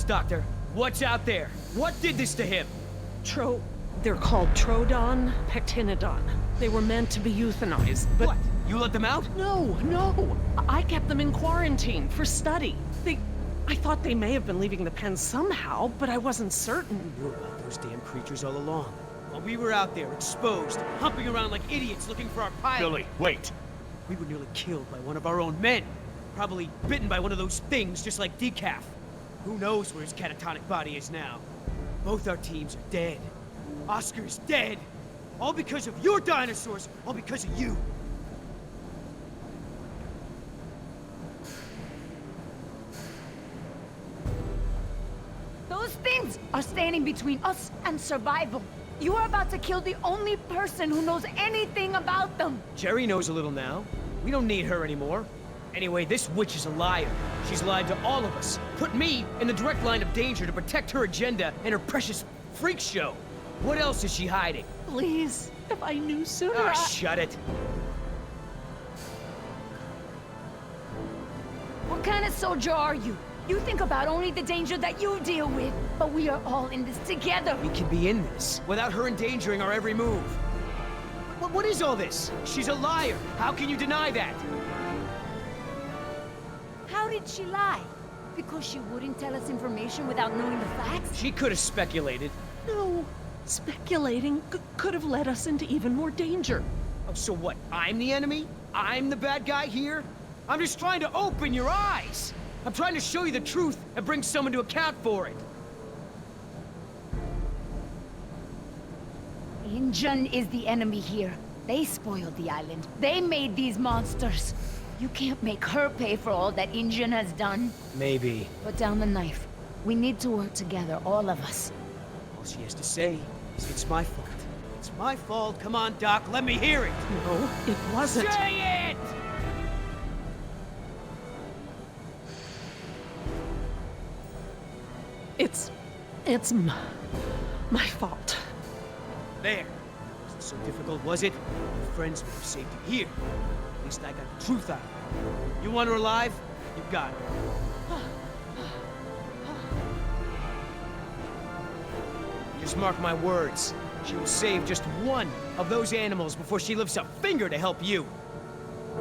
Doctor. What's out there? What did this to him? They're called Trodon Pectinodon. They were meant to be euthanized, but... What? You let them out? No. I kept them in quarantine for study. I thought they may have been leaving the pen somehow, but I wasn't certain. You knew about those damn creatures all along. While we were out there, exposed, humping around like idiots looking for our pilot. Billy, wait. We were nearly killed by one of our own men. Probably bitten by one of those things, just like Decaf. Who knows where his catatonic body is now? Both our teams are dead. Oscar's dead. All because of your dinosaurs, all because of you. Those things are standing between us and survival. You are about to kill the only person who knows anything about them. Jerry knows a little now. We don't need her anymore. Anyway, this witch is a liar. She's lied to all of us. Put me in the direct line of danger to protect her agenda and her precious freak show. What else is she hiding? Please, if I knew sooner, Ah, shut it. What kind of soldier are you? You think about only the danger that you deal with, but we are all in this together. We can be in this without her endangering our every move. What is all this? She's a liar. How can you deny that? How did she lie? Because she wouldn't tell us information without knowing the facts? She could have speculated. No. Speculating could have led us into even more danger. Oh, so what? I'm the enemy? I'm the bad guy here? I'm just trying to open your eyes. I'm trying to show you the truth and bring someone to account for it. Injun is the enemy here. They spoiled the island. They made these monsters. You can't make her pay for all that Injun has done. Maybe. Put down the knife. We need to work together, all of us. All she has to say is it's my fault. It's my fault. Come on, Doc, let me hear it. No, it wasn't. Say it! My fault. There. Wasn't so difficult, was it? Your friends would have saved you here. At least I got the truth out of it. You want her alive? You got her. Just mark my words. She will save just one of those animals before she lifts a finger to help you.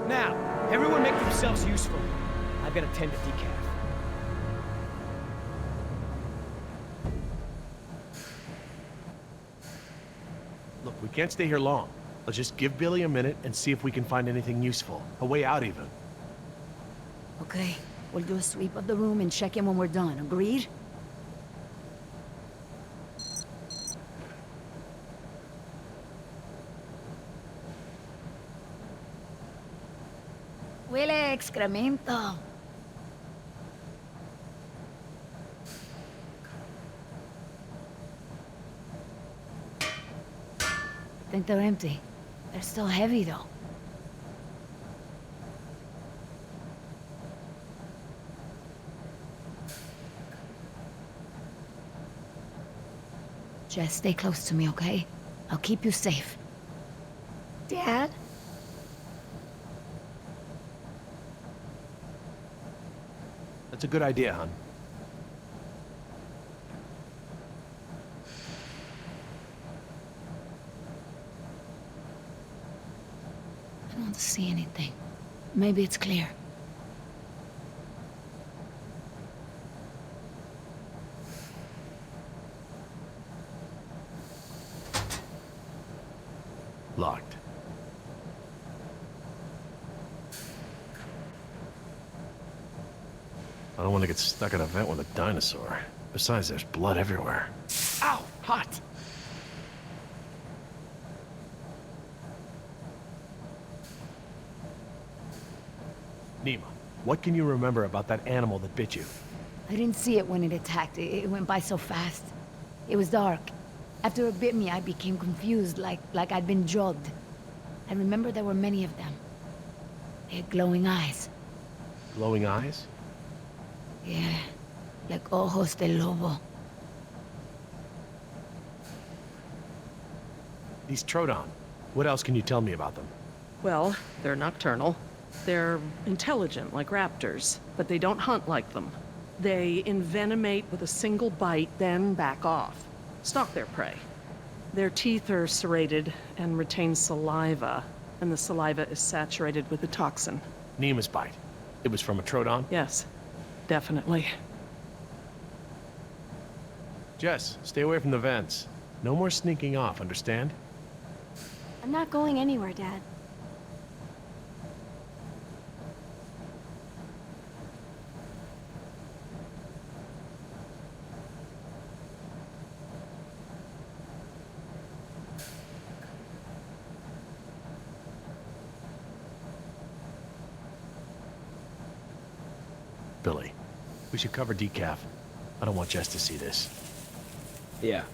Now, everyone make themselves useful. I've got to tend to Decaf. Look, we can't stay here long. Let's just give Billy a minute and see if we can find anything useful. A way out, even. Okay, we'll do a sweep of the room and check in when we're done. Agreed? Huele a excremento. I think they're empty. They're still heavy, though. Jess, stay close to me, okay? I'll keep you safe. Dad? That's a good idea, hon. I don't want to see anything. Maybe it's clear. Locked. I don't want to get stuck in a vent with a dinosaur. Besides, there's blood everywhere. Ow! Hot! Nima, what can you remember about that animal that bit you? I didn't see it when it attacked. It went by so fast. It was dark. After it bit me, I became confused, like I'd been drugged. I remember there were many of them. They had glowing eyes. Glowing eyes? Yeah, like ojos de lobo. These Trodon. What else can you tell me about them? Well, they're nocturnal. They're intelligent like raptors, but they don't hunt like them. They envenomate with a single bite, then back off. Stalk their prey. Their teeth are serrated and retain saliva, and the saliva is saturated with the toxin. Nema's bite. It was from a Troodon? Yes, definitely. Jess, stay away from the vents. No more sneaking off, understand? I'm not going anywhere, Dad. Billy, we should cover decaf. I don't want Jess to see this. Yeah.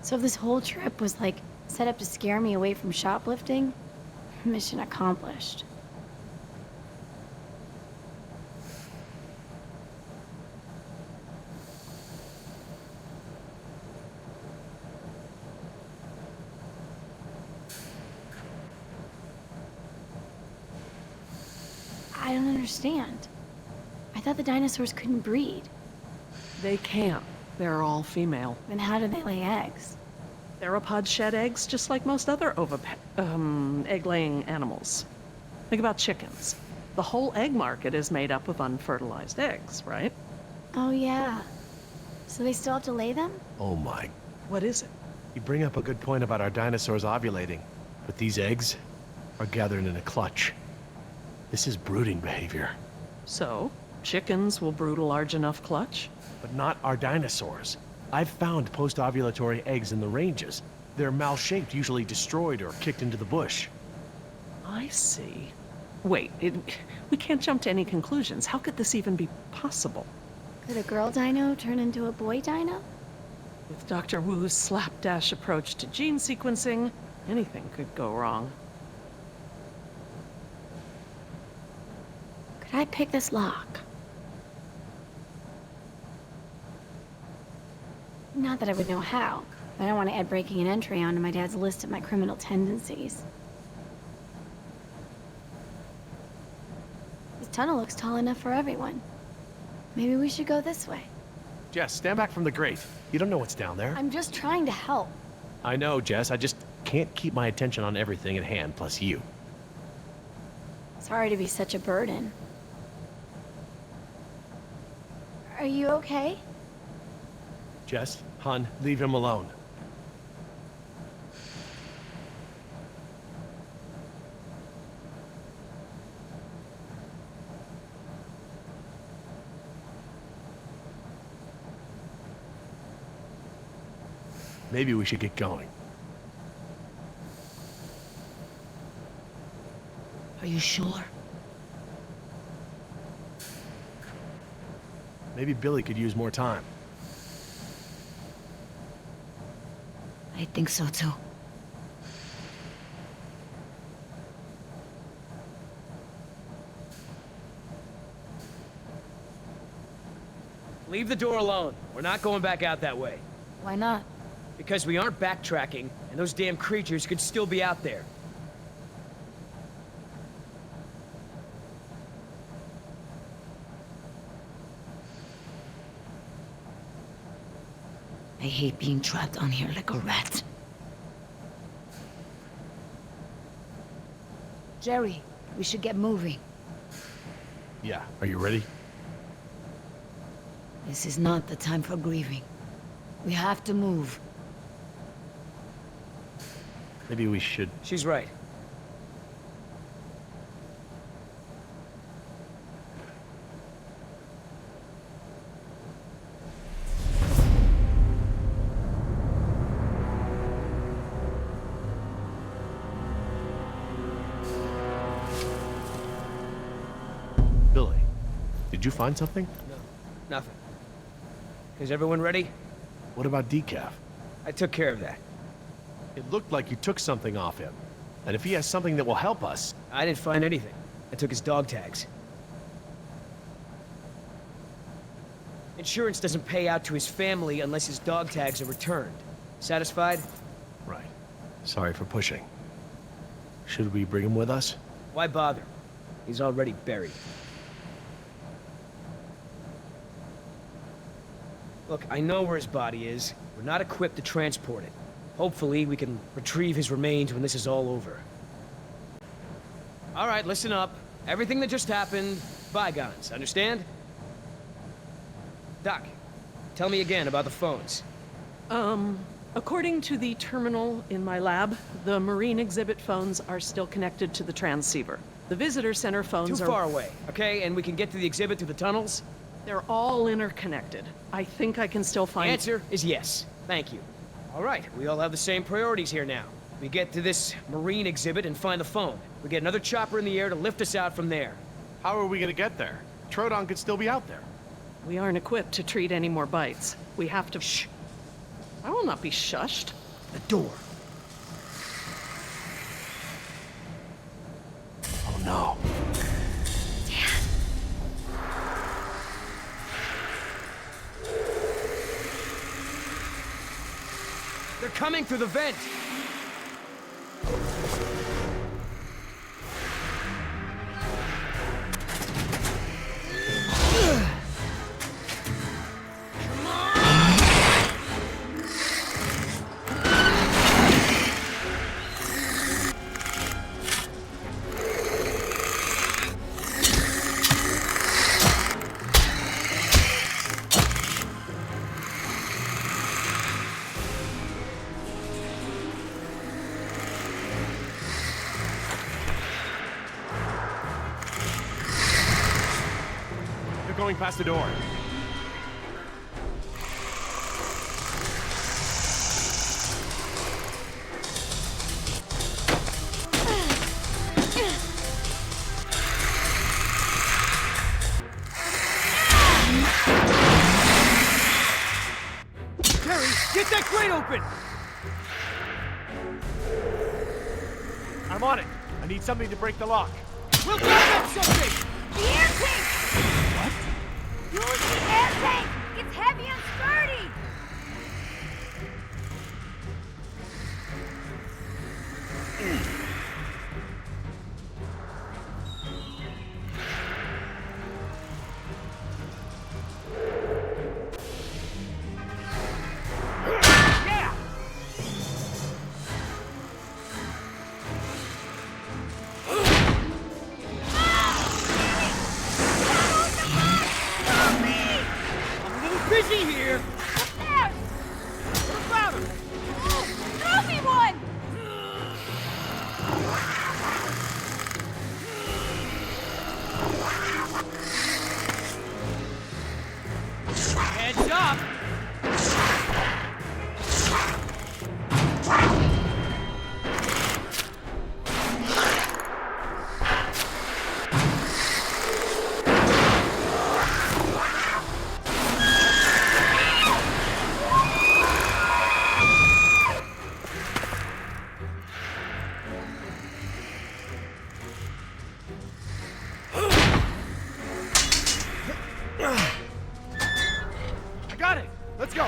So this whole trip was like set up to scare me away from shoplifting? Mission accomplished. I don't understand. I thought the dinosaurs couldn't breed. They can't. They're all female. Then how do they lay eggs? Theropods shed eggs just like most other egg-laying animals. Think about chickens. The whole egg market is made up of unfertilized eggs, right? Oh yeah. So they still have to lay them? Oh my. What is it? You bring up a good point about our dinosaurs ovulating, but these eggs are gathered in a clutch. This is brooding behavior. So, chickens will brood a large enough clutch? But not our dinosaurs. I've found post-ovulatory eggs in the ranges. They're mal-shaped, usually destroyed or kicked into the bush. I see. Wait, we can't jump to any conclusions. How could this even be possible? Could a girl dino turn into a boy dino? With Dr. Wu's slapdash approach to gene sequencing, anything could go wrong. Could I pick this lock? Not that I would know how, but I don't want to add breaking and entry onto my dad's list of my criminal tendencies. This tunnel looks tall enough for everyone. Maybe we should go this way. Jess, stand back from the grate. You don't know what's down there. I'm just trying to help. I know, Jess. I just can't keep my attention on everything at hand, plus you. Sorry to be such a burden. Are you okay? Jess, hon, leave him alone. Maybe we should get going. Are you sure? Maybe Billy could use more time. I think so too. Leave the door alone. We're not going back out that way. Why not? Because we aren't backtracking, and those damn creatures could still be out there. I hate being trapped on here like a rat. Jerry, we should get moving. Yeah, are you ready? This is not the time for grieving. We have to move. Maybe we should... She's right. Billy, did you find something? No, nothing. Is everyone ready? What about decaf? I took care of that. It looked like you took something off him. And if he has something that will help us... I didn't find anything. I took his dog tags. Insurance doesn't pay out to his family unless his dog tags are returned. Satisfied? Right. Sorry for pushing. Should we bring him with us? Why bother? He's already buried. Look, I know where his body is. We're not equipped to transport it. Hopefully, we can retrieve his remains when this is all over. All right, listen up. Everything that just happened, bygones, understand? Doc, tell me again about the phones. According to the terminal in my lab, the marine exhibit phones are still connected to the transceiver. The visitor center phones Too far away, okay? And we can get to the exhibit through the tunnels? They're all interconnected. I think I can still The find... answer is yes. Thank you. All right, we all have the same priorities here now. We get to this marine exhibit and find the phone. We get another chopper in the air to lift us out from there. How are we gonna get there? Troodon could still be out there. We aren't equipped to treat any more bites. We have to... Shh! I will not be shushed. The door. Oh no. They're coming through the vent! They're going past the door. Terry, get that crate open! I'm on it. I need something to break the lock. We'll grab up something! The air tank! What? Use the air tank! It's heavy and sturdy! Yeah! I'm a little busy here! There! What about him? Oh, throw me one! Heads up! I got it. Let's go.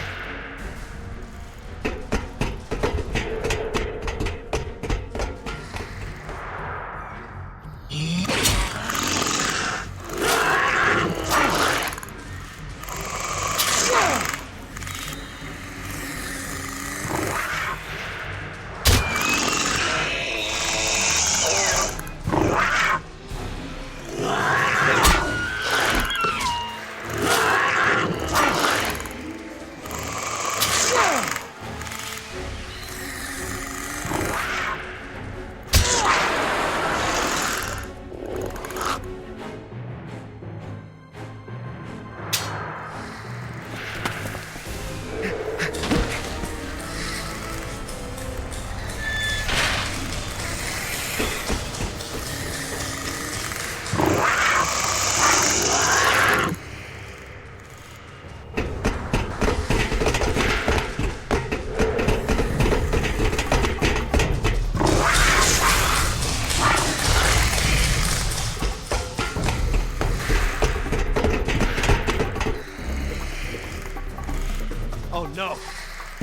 Oh no.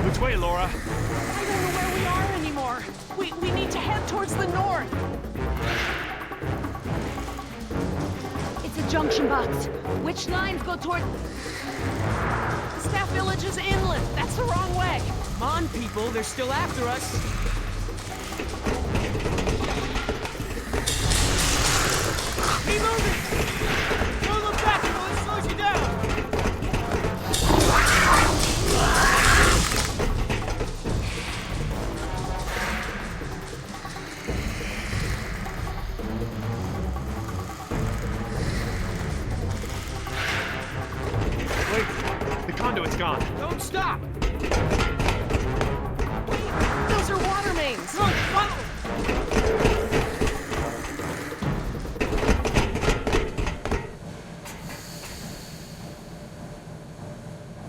Which way, Laura? I don't know where we are Look towards the north. It's a junction box. Which lines go toward... The staff village is inland. That's the wrong way. Come on, people, they're still after us. Keep moving! Don't look back until it slows you down! Wait, the conduit's gone. Don't stop! Those are water mains. Look, follow!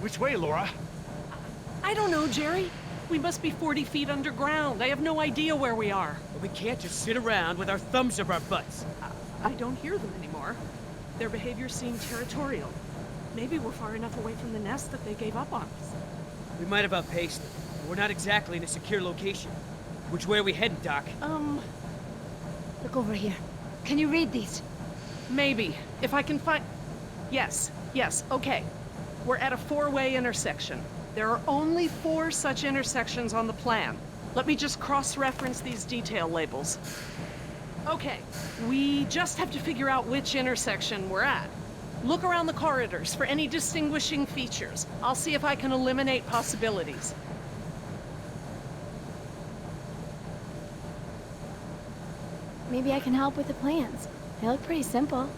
Which way, Laura? I don't know, Jerry. We must be 40 feet underground. I have no idea where we are. But we can't just sit around with our thumbs up our butts. I don't hear them anymore. Their behavior seemed territorial. Maybe we're far enough away from the nest that they gave up on us. We might have outpaced them, but we're not exactly in a secure location. Which way are we heading, Doc? Look over here. Can you read these? Maybe. If I can find... Yes, okay. We're at a 4-way intersection. There are only 4 such intersections on the plan. Let me just cross-reference these detail labels. Okay, we just have to figure out which intersection we're at. Look around the corridors for any distinguishing features. I'll see if I can eliminate possibilities. Maybe I can help with the plans. They look pretty simple.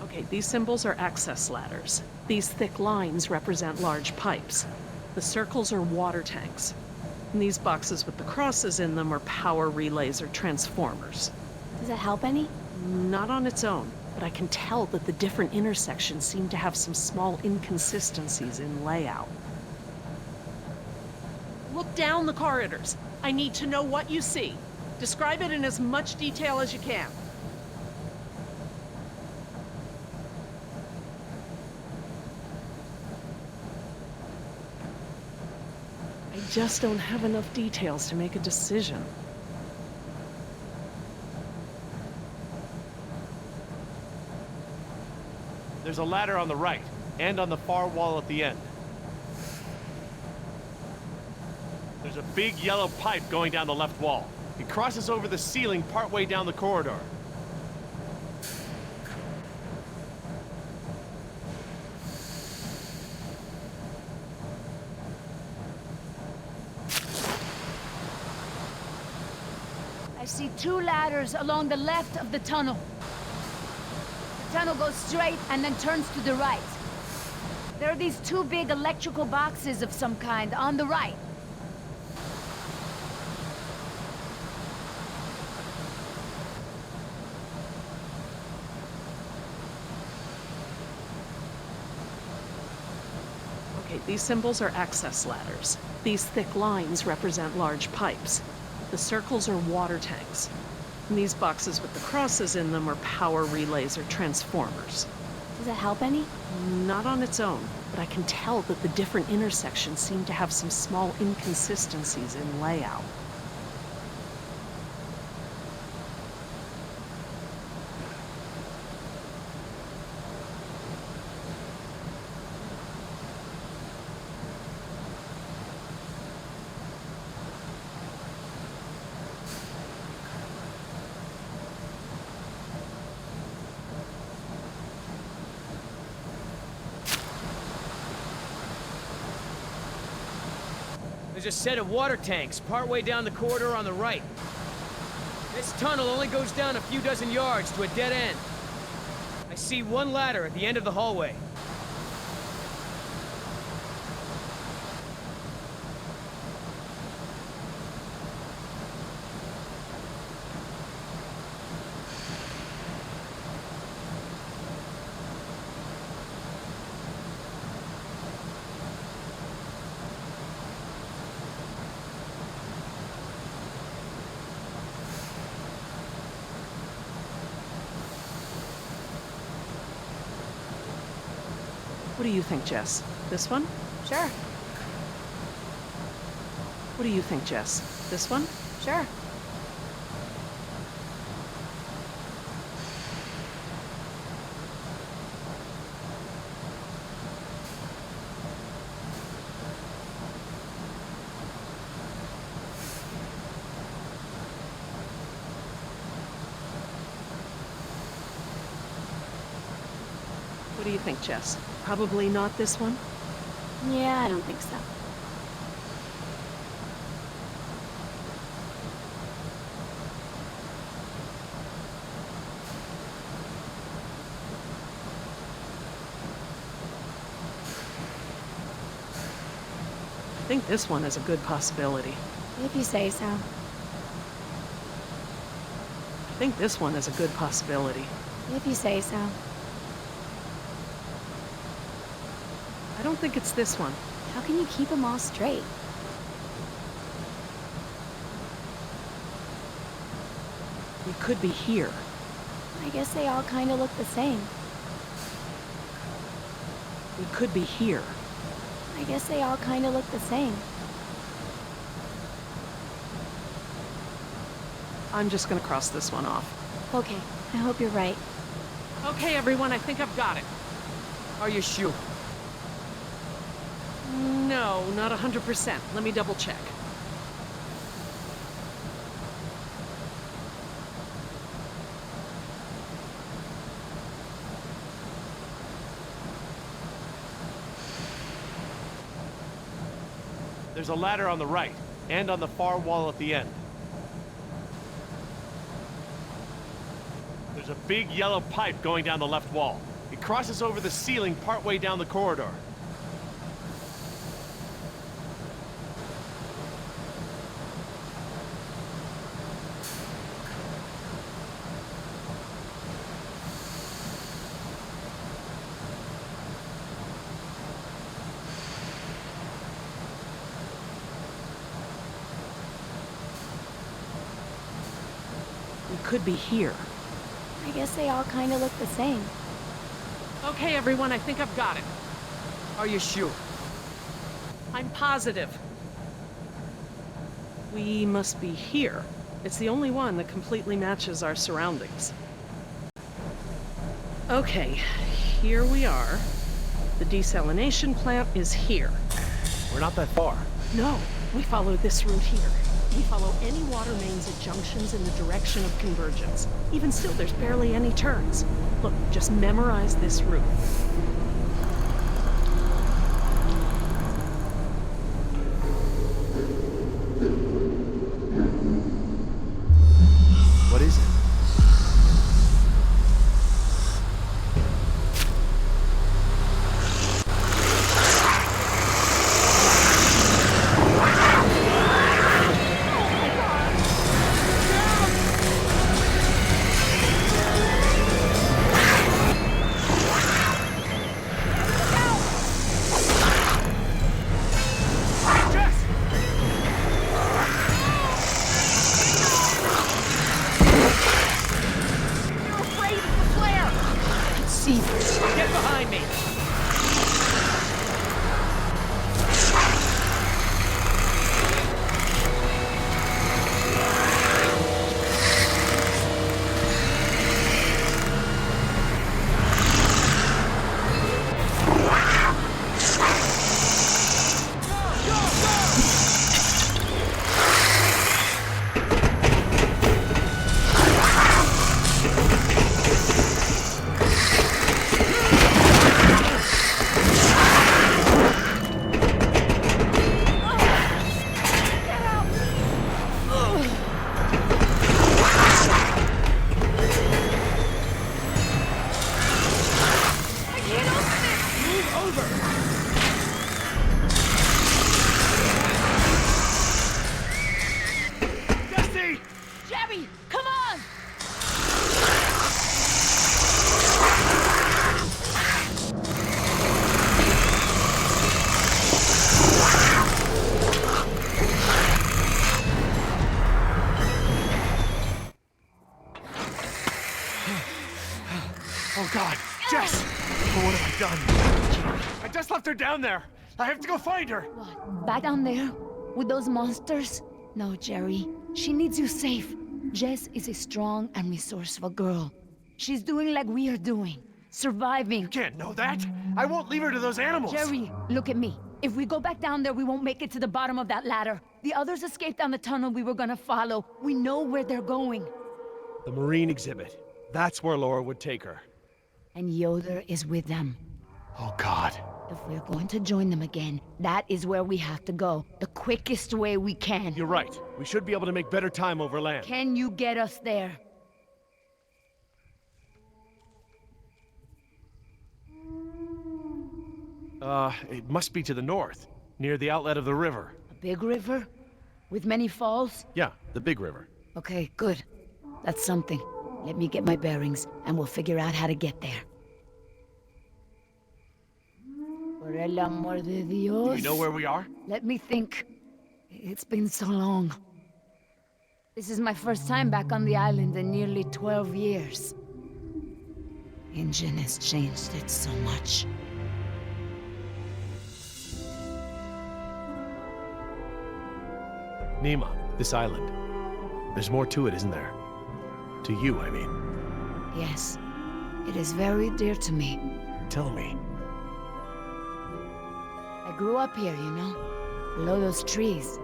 Okay, these symbols are access ladders. These thick lines represent large pipes. The circles are water tanks. And these boxes with the crosses in them are power relays or transformers. Does that help any? Not on its own, but I can tell that the different intersections seem to have some small inconsistencies in layout. Look down the corridors. I need to know what you see. Describe it in as much detail as you can. I just don't have enough details to make a decision. There's a ladder on the right, and on the far wall at the end. There's a big yellow pipe going down the left wall. It crosses over the ceiling partway down the corridor. I see 2 ladders along the left of the tunnel. The tunnel goes straight and then turns to the right. There are these 2 big electrical boxes of some kind on the right. Okay, these symbols are access ladders. These thick lines represent large pipes. The circles are water tanks. And these boxes with the crosses in them are power relays or transformers. Does that help any? Not on its own, but I can tell that the different intersections seem to have some small inconsistencies in layout. There's a set of water tanks partway down the corridor on the right. This tunnel only goes down a few dozen yards to a dead end. I see 1 ladder at the end of the hallway. What do you think, Jess? This one? Sure. What do you think, Jess? This one? Sure. What do you think, Jess? Probably not this one? Yeah, I don't think so. I think this one is a good possibility. If you say so. I think this one is a good possibility. If you say so. I don't think it's this one. How can you keep them all straight? We could be here. I guess they all kind of look the same. We could be here. I guess they all kind of look the same. I'm just gonna cross this one off. Okay, I hope you're right. Okay, everyone, I think I've got it. Are you sure? No, not 100%. Let me double check. There's a ladder on the right, and on the far wall at the end. There's a big yellow pipe going down the left wall. It crosses over the ceiling partway down the corridor. We could be here. I guess they all kind of look the same. Okay, everyone, I think I've got it. Are you sure? I'm positive. We must be here. It's the only one that completely matches our surroundings. Okay, here we are. The desalination plant is here. We're not that far. No, we follow this route here. We follow any water mains at junctions in the direction of convergence. Even still, there's barely any turns. Look, just memorize this route. What is it? Get behind me! Oh God, Jess! Oh, what have I done? I just left her down there. I have to go find her. What? Back down there? With those monsters? No, Jerry. She needs you safe. Jess is a strong and resourceful girl. She's doing like we are doing. Surviving. Can't know that. I won't leave her to those animals. Jerry, look at me. If we go back down there, we won't make it to the bottom of that ladder. The others escaped down the tunnel we were gonna follow. We know where they're going. The marine exhibit. That's where Laura would take her. And Yoder is with them. Oh, God. If we're going to join them again, that is where we have to go. The quickest way we can. You're right. We should be able to make better time over land. Can you get us there? It must be to the north, near the outlet of the river. A big river? With many falls? Yeah, the big river. Okay, good. That's something. Let me get my bearings, and we'll figure out how to get there. Por el amor de Dios. Do you know where we are? Let me think. It's been so long. This is my first time back on the island in nearly 12 years. Ingen has changed it so much. Nima, this island. There's more to it, isn't there? To you, I mean. Yes. It is very dear to me. Tell me. I grew up here, you know, below those trees.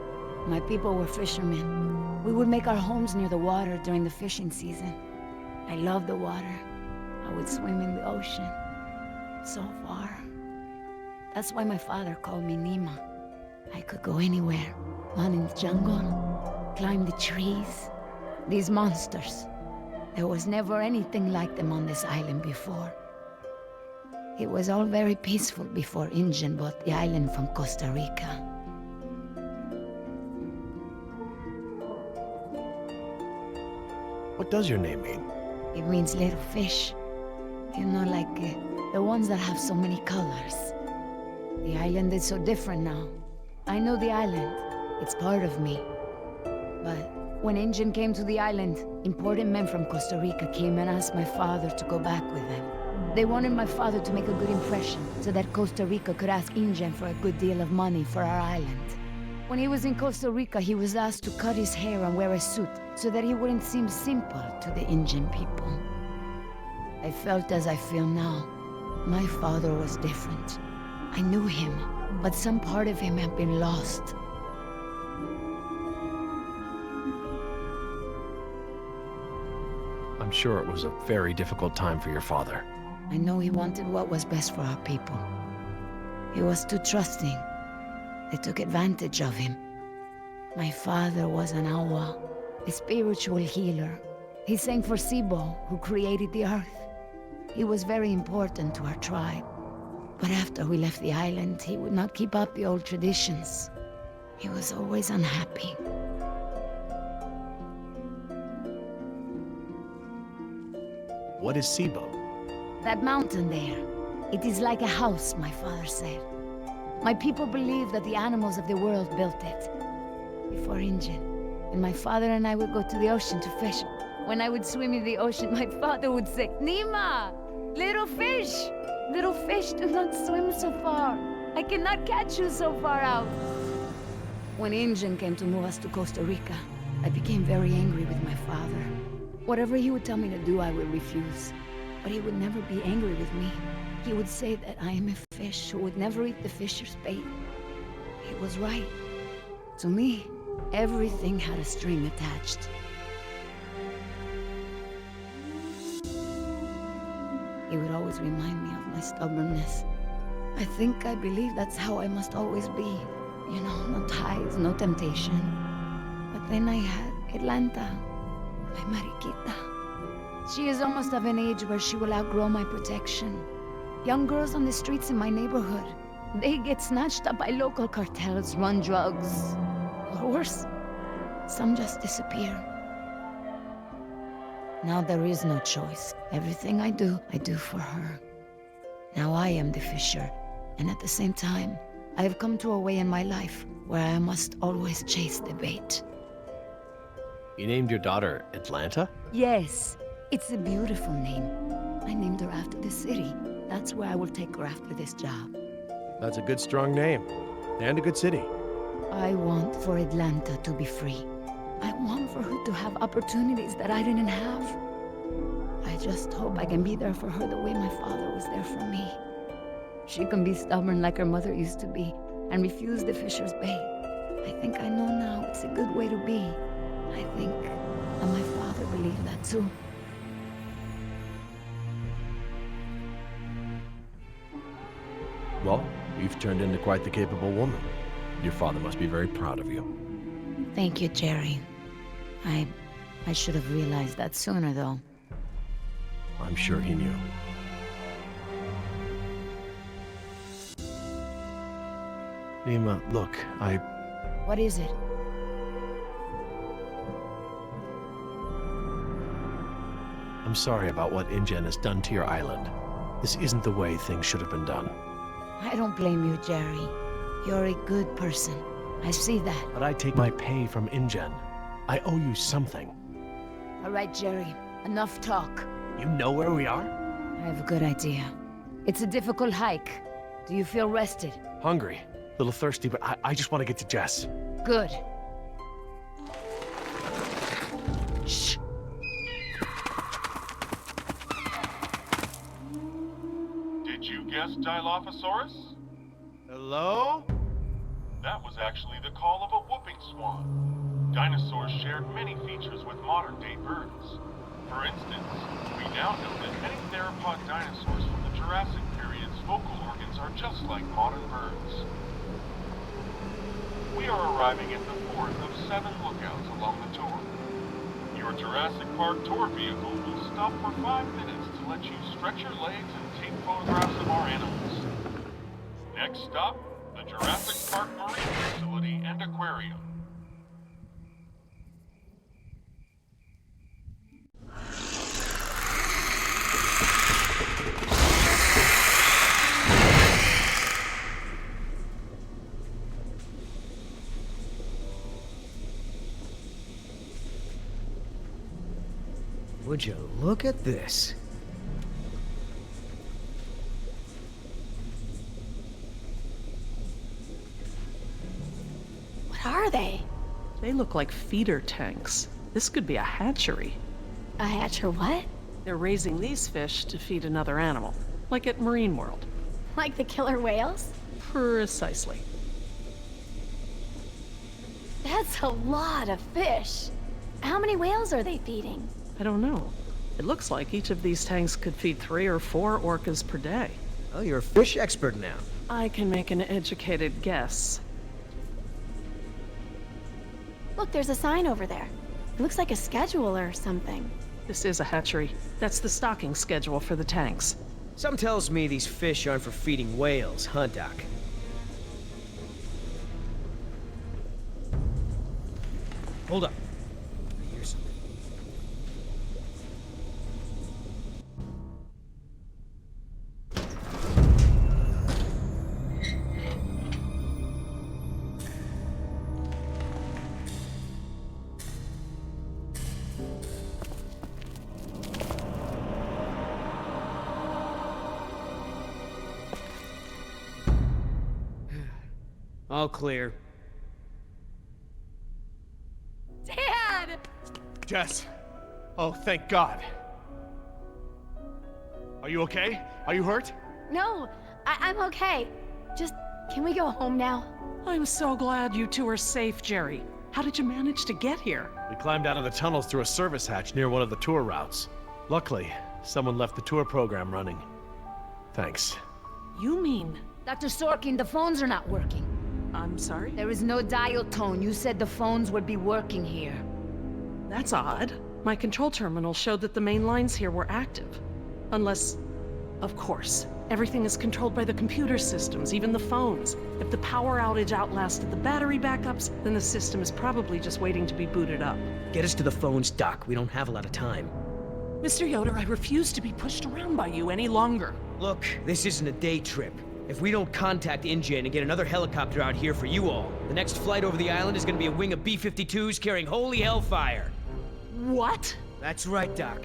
My people were fishermen. We would make our homes near the water during the fishing season. I loved the water. I would swim in the ocean. So far. That's why my father called me Nima. I could go anywhere. Run in the jungle, climb the trees. These monsters. There was never anything like them on this island before. It was all very peaceful before Ingen bought the island from Costa Rica. What does your name mean? It means little fish. You know, like the ones that have so many colors. The island is so different now. I know the island. It's part of me. But when Ingen came to the island, important men from Costa Rica came and asked my father to go back with them. They wanted my father to make a good impression, so that Costa Rica could ask Ingen for a good deal of money for our island. When he was in Costa Rica, he was asked to cut his hair and wear a suit, so that he wouldn't seem simple to the Ingen people. I felt as I feel now. My father was different. I knew him, but some part of him had been lost. I'm sure it was a very difficult time for your father. I know he wanted what was best for our people. He was too trusting. They took advantage of him. My father was an awa, a spiritual healer. He sang for Sibo, who created the earth. He was very important to our tribe. But after we left the island, he would not keep up the old traditions. He was always unhappy. What is Sibo? That mountain there. It is like a house, my father said. My people believe that the animals of the world built it. Before Ingen. And my father and I would go to the ocean to fish. When I would swim in the ocean, my father would say, Nima! Little fish! Little fish, do not swim so far. I cannot catch you so far out. When Ingen came to move us to Costa Rica, I became very angry with my father. Whatever he would tell me to do, I would refuse. But he would never be angry with me. He would say that I am a fish who would never eat the fisher's bait. He was right. To me, everything had a string attached. He would always remind me of my stubbornness. I believe that's how I must always be. You know, no ties, no temptation. But then I had Atlanta, my Mariquita. She is almost of an age where she will outgrow my protection. Young girls on the streets in my neighborhood, they get snatched up by local cartels, run drugs. Or worse, some just disappear. Now there is no choice. Everything I do for her. Now I am the fisher, and at the same time, I have come to a way in my life where I must always chase the bait. You named your daughter Atlanta? Yes, it's a beautiful name. I named her after the city. That's where I will take her after this job. That's a good, strong name. And a good city. I want for Atlanta to be free. I want for her to have opportunities that I didn't have. I just hope I can be there for her the way my father was there for me. She can be stubborn like her mother used to be and refuse the Fisher's bait. I think I know now it's a good way to be. I think that my father believed that too. Well, you've turned into quite the capable woman. Your father must be very proud of you. Thank you, Jerry. I should have realized that sooner, though. I'm sure he knew. Nima, look, What is it? I'm sorry about what InGen has done to your island. This isn't the way things should have been done. I don't blame you, Jerry. You're a good person. I see that. But I take my pay from InGen. I owe you something. All right, Jerry. Enough talk. You know where we are? I have a good idea. It's a difficult hike. Do you feel rested? Hungry. A little thirsty, but I just want to get to Jess. Good. Shh. Did you guess Dilophosaurus? Hello? That was actually the call of a whooping swan. Dinosaurs shared many features with modern-day birds. For instance, we now know that many theropod dinosaurs from the Jurassic period's vocal organs are just like modern birds. We are arriving at the fourth of 7 lookouts along the tour. Your Jurassic Park tour vehicle will stop for 5 minutes to let you stretch your legs and take photographs of our animals. Next stop, the Jurassic Park Marine Facility and Aquarium. Would you look at this? What are they? They look like feeder tanks. This could be a hatchery. A hatcher what? They're raising these fish to feed another animal, like at Marine World. Like the killer whales? Precisely. That's a lot of fish. How many whales are they feeding? I don't know. It looks like each of these tanks could feed 3 or 4 orcas per day. Oh, you're a fish expert now. I can make an educated guess. Look, there's a sign over there. It looks like a schedule or something. This is a hatchery. That's the stocking schedule for the tanks. Some tells me these fish aren't for feeding whales, huh, Doc? Hold up. I hear something. All clear. Dad! Jess! Oh, thank God. Are you okay? Are you hurt? No, I'm okay. Just, can we go home now? I'm so glad you two are safe, Jerry. How did you manage to get here? We climbed out of the tunnels through a service hatch near one of the tour routes. Luckily, someone left the tour program running. Thanks. You mean... Dr. Sorkin, the phones are not working. I'm sorry? There is no dial tone. You said the phones would be working here. That's odd. My control terminal showed that the main lines here were active. Unless... Of course. Everything is controlled by the computer systems, even the phones. If the power outage outlasted the battery backups, then the system is probably just waiting to be booted up. Get us to the phones, Doc. We don't have a lot of time. Mr. Yoder, I refuse to be pushed around by you any longer. Look, this isn't a day trip. If we don't contact InGen and get another helicopter out here for you all, the next flight over the island is gonna be a wing of B-52s carrying holy hellfire. What? That's right, Doc.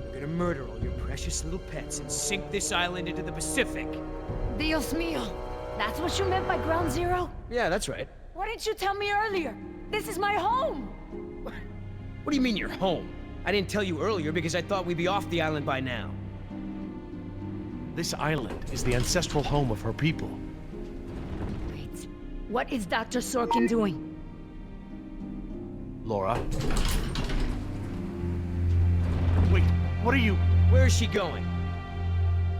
We're gonna murder all your precious little pets and sink this island into the Pacific. Dios mío. That's what you meant by ground zero? Yeah, that's right. Why didn't you tell me earlier? This is my home! What do you mean you're home? I didn't tell you earlier because I thought we'd be off the island by now. This island is the ancestral home of her people. Wait, what is Dr. Sorkin doing? Laura. Wait, what are you... Where is she going?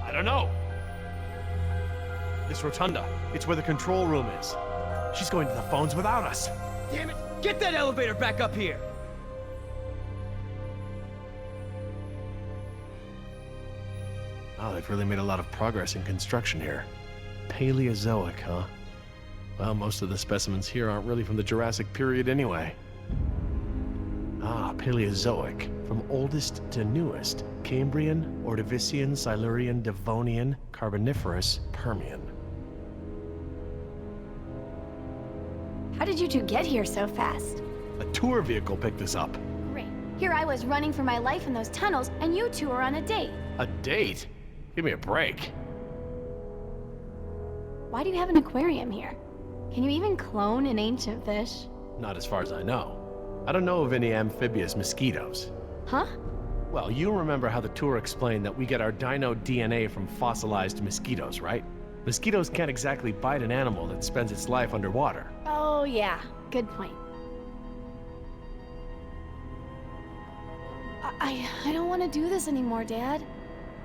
I don't know. This rotunda. It's where the control room is. She's going to the phones without us. Damn it! Get that elevator back up here! Oh, they've really made a lot of progress in construction here. Paleozoic, huh? Well, most of the specimens here aren't really from the Jurassic period anyway. Ah, Paleozoic. From oldest to newest. Cambrian, Ordovician, Silurian, Devonian, Carboniferous, Permian. How did you two get here so fast? A tour vehicle picked us up. Great. Here I was running for my life in those tunnels, and you two are on a date. A date? Give me a break. Why do you have an aquarium here? Can you even clone an ancient fish? Not as far as I know. I don't know of any amphibious mosquitoes. Huh? Well, you remember how the tour explained that we get our dino DNA from fossilized mosquitoes, right? Mosquitoes can't exactly bite an animal that spends its life underwater. Oh, yeah. Good point. I don't want to do this anymore, Dad.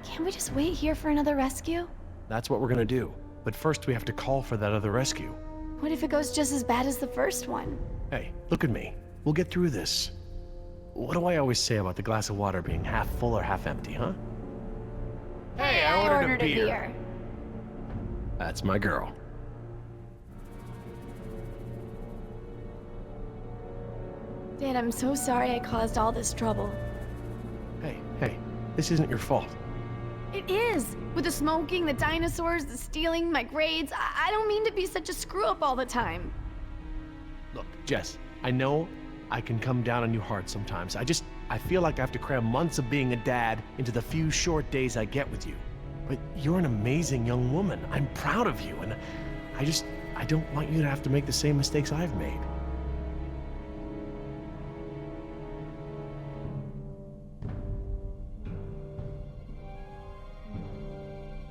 Can't we just wait here for another rescue? That's what we're gonna do. But first we have to call for that other rescue. What if it goes just as bad as the first one? Hey, look at me. We'll get through this. What do I always say about the glass of water being half full or half empty, huh? Hey, I ordered a beer. That's my girl. Dad, I'm so sorry I caused all this trouble. Hey, this isn't your fault. It is! With the smoking, the dinosaurs, the stealing, my grades. I don't mean to be such a screw-up all the time. Look, Jess, I know I can come down on you hard sometimes. I feel like I have to cram months of being a dad into the few short days I get with you. But you're an amazing young woman. I'm proud of you, and I don't want you to have to make the same mistakes I've made.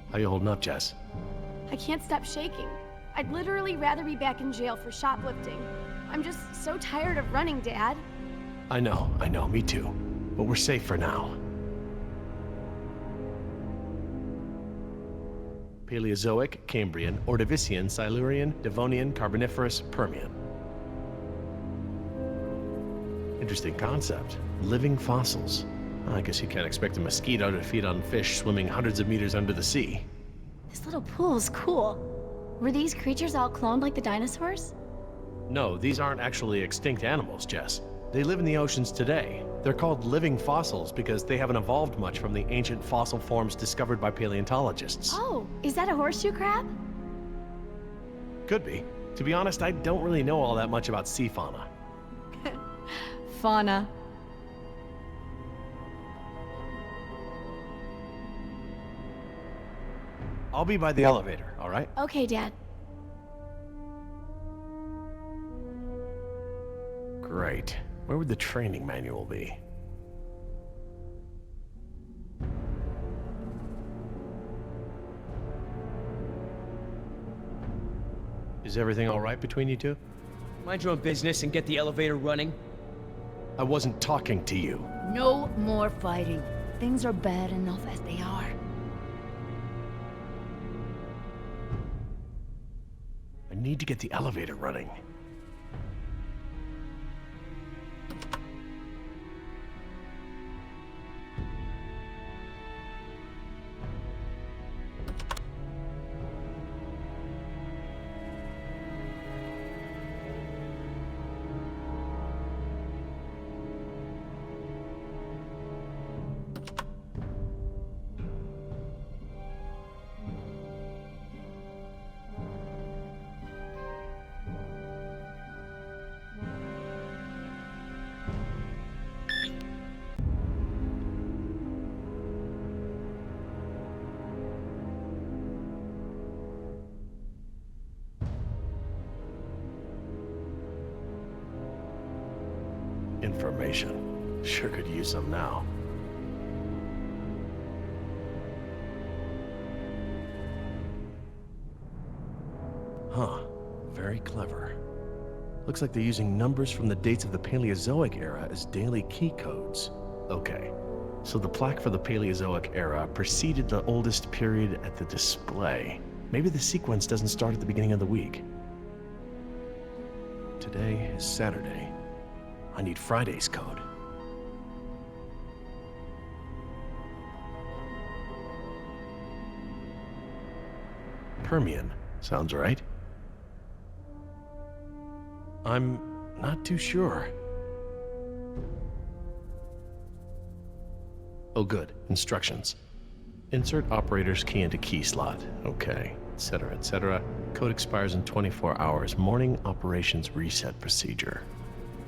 How you holding up, Jess? I can't stop shaking. I'd literally rather be back in jail for shoplifting. I'm just so tired of running, Dad. I know, me too. But we're safe for now. Paleozoic, Cambrian, Ordovician, Silurian, Devonian, Carboniferous, Permian. Interesting concept. Living fossils. I guess you can't expect a mosquito to feed on fish swimming hundreds of meters under the sea. This little pool's cool. Were these creatures all cloned like the dinosaurs? No, these aren't actually extinct animals, Jess. They live in the oceans today. They're called living fossils because they haven't evolved much from the ancient fossil forms discovered by paleontologists. Oh, is that a horseshoe crab? Could be. To be honest, I don't really know all that much about sea fauna. Fauna. I'll be by the elevator, all right? Okay, Dad. Great. Where would the training manual be? Is everything all right between you two? Mind your own business and get the elevator running. I wasn't talking to you. No more fighting. Things are bad enough as they are. I need to get the elevator running. Information. Sure could use some now. Huh. Very clever. Looks like they're using numbers from the dates of the Paleozoic era as daily key codes. Okay. So the plaque for the Paleozoic era preceded the oldest period at the display. Maybe the sequence doesn't start at the beginning of the week. Today is Saturday. I need Friday's code. Permian. Sounds right. I'm not too sure. Oh good, instructions. Insert operator's key into key slot. Okay, etc., etc. Code expires in 24 hours. Morning operations reset procedure.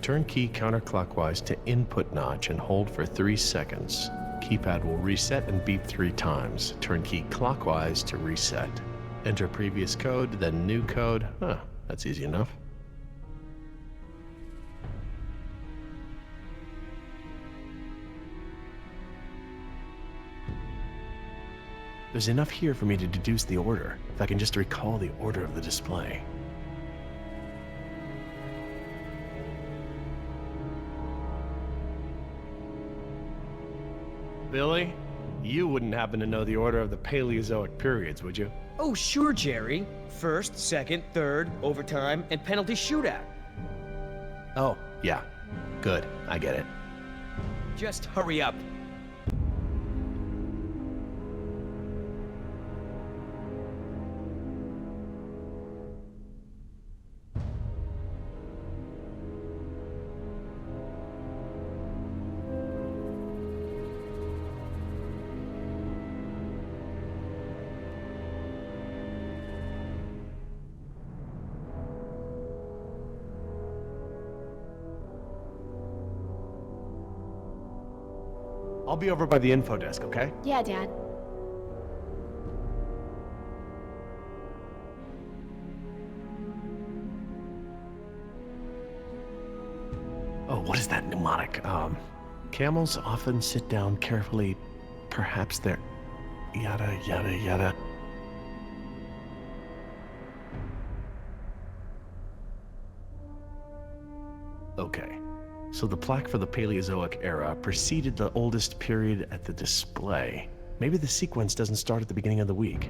Turn key counterclockwise to input notch and hold for 3 seconds. Keypad will reset and beep 3 times. Turn key clockwise to reset. Enter previous code, then new code. Huh, that's easy enough. There's enough here for me to deduce the order, if I can just recall the order of the display. Billy, you wouldn't happen to know the order of the Paleozoic periods, would you? Oh, sure, Jerry. First, second, third, overtime, and penalty shootout. Oh, yeah. Good, I get it. Just hurry up. I'll be over by the info desk, okay? Yeah, Dad. Oh, what is that mnemonic? Camels often sit down carefully. Perhaps they're... yada, yada, yada. Okay. So the plaque for the Paleozoic era preceded the oldest period at the display. Maybe the sequence doesn't start at the beginning of the week.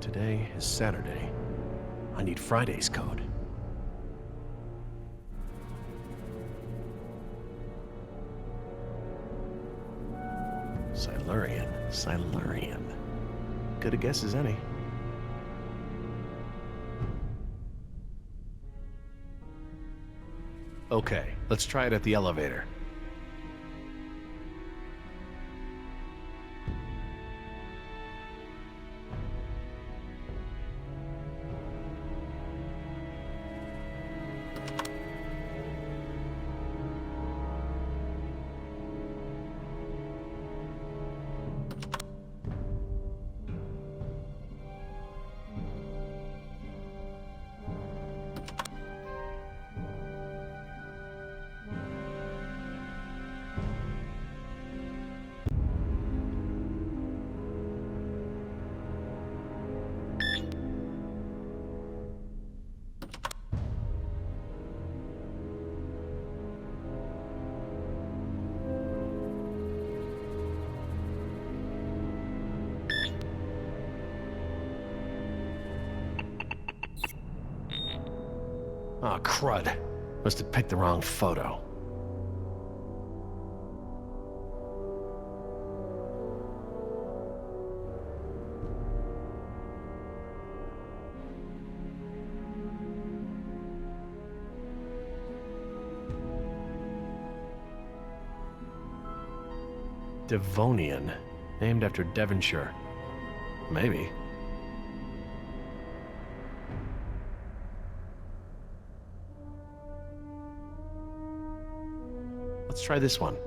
Today is Saturday. I need Friday's code. Silurian. Good a guess as any. Okay, let's try it at the elevator. Oh, crud. Must have picked the wrong photo. Devonian, named after Devonshire. Maybe. Let's try this one.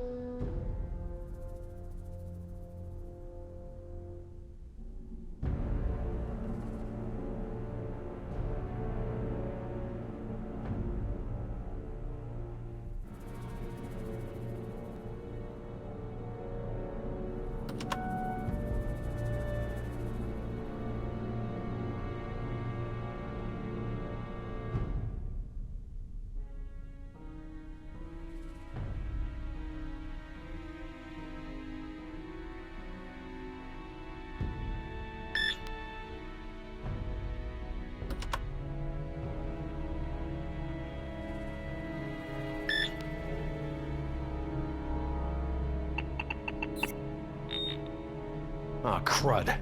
Aw, crud.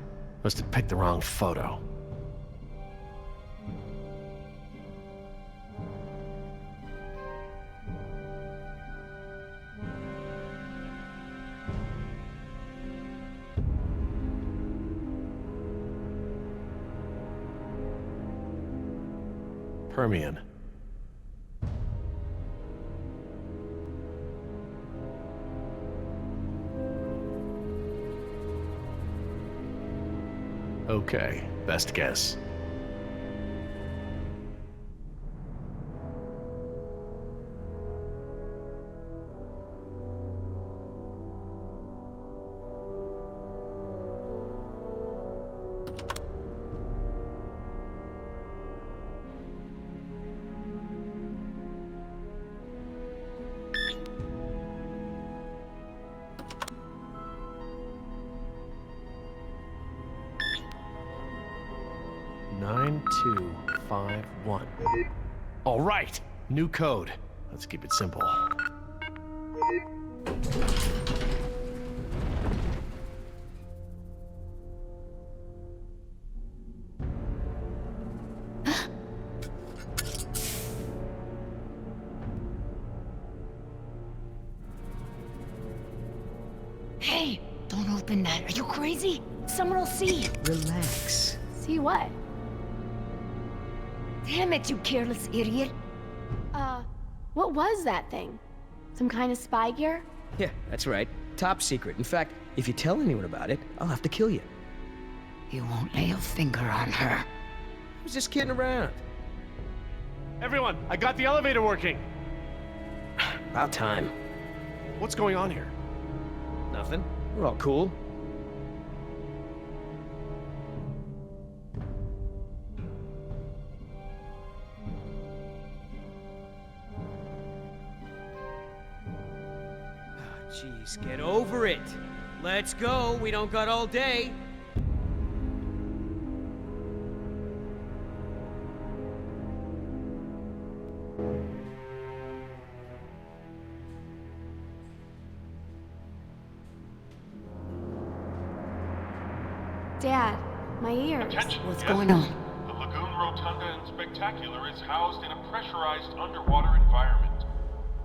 Must have picked the wrong photo. Permian. Okay, best guess. Nine, 2, 5, 1. All right, new code. Let's keep it simple. Hey, don't open that. Are you crazy? Someone will see. Relax. See what? Damn it, you careless idiot. What was that thing? Some kind of spy gear? Yeah, that's right. Top secret. In fact, if you tell anyone about it, I'll have to kill you. You won't lay a finger on her. I was just kidding around. Everyone, I got the elevator working. About time. What's going on here? Nothing. We're all cool. Jeez, get over it. Let's go. We don't got all day. Dad, my ears. Attention, What's yes. going on? The Lagoon Rotunda and Spectacular is housed in a pressurized underwater environment.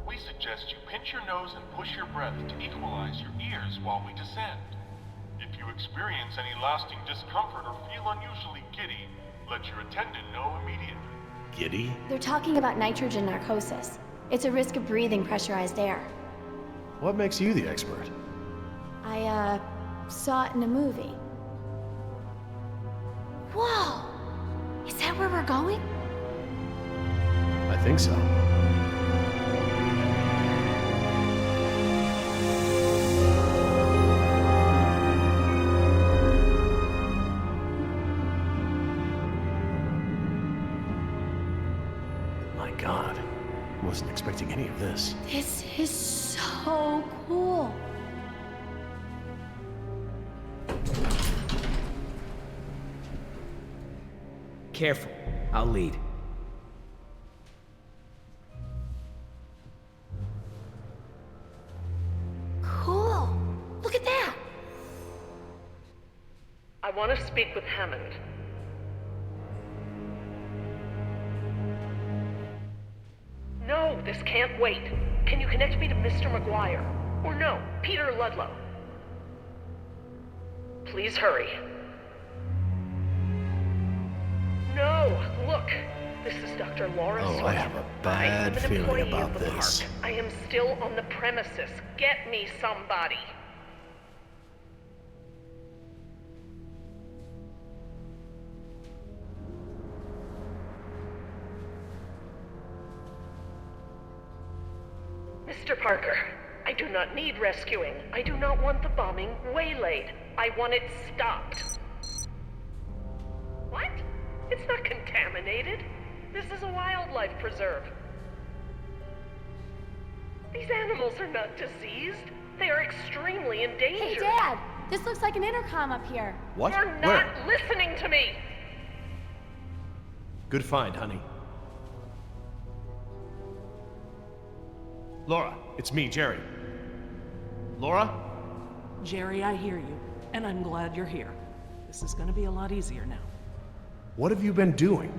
We suggest you pinch your nose and push your breath to equalize your ears while we descend. If you experience any lasting discomfort or feel unusually giddy, let your attendant know immediately. Giddy? They're talking about nitrogen narcosis. It's a risk of breathing pressurized air. What makes you the expert? I, saw it in a movie. Whoa! Is that where we're going? I think so. My God. Wasn't expecting any of this. This is so cool. Careful. I'll lead. Cool. Look at that. I want to speak with Hammond. No, this can't wait. Can you connect me to Mr. McGuire? Or no, Peter Ludlow? Please hurry. No, look. This is Dr. Laura Oh, I have a bad feeling about this. Park. I am still on the premises. Get me somebody. Mr. Parker, I do not need rescuing. I do not want the bombing waylaid. I want it stopped. What? It's not contaminated. This is a wildlife preserve. These animals are not diseased. They are extremely endangered. Hey, Dad! This looks like an intercom up here. What? You're not listening to me! Good find, honey. Laura, it's me, Jerry. Laura? Jerry, I hear you. And I'm glad you're here. This is gonna be a lot easier now. What have you been doing?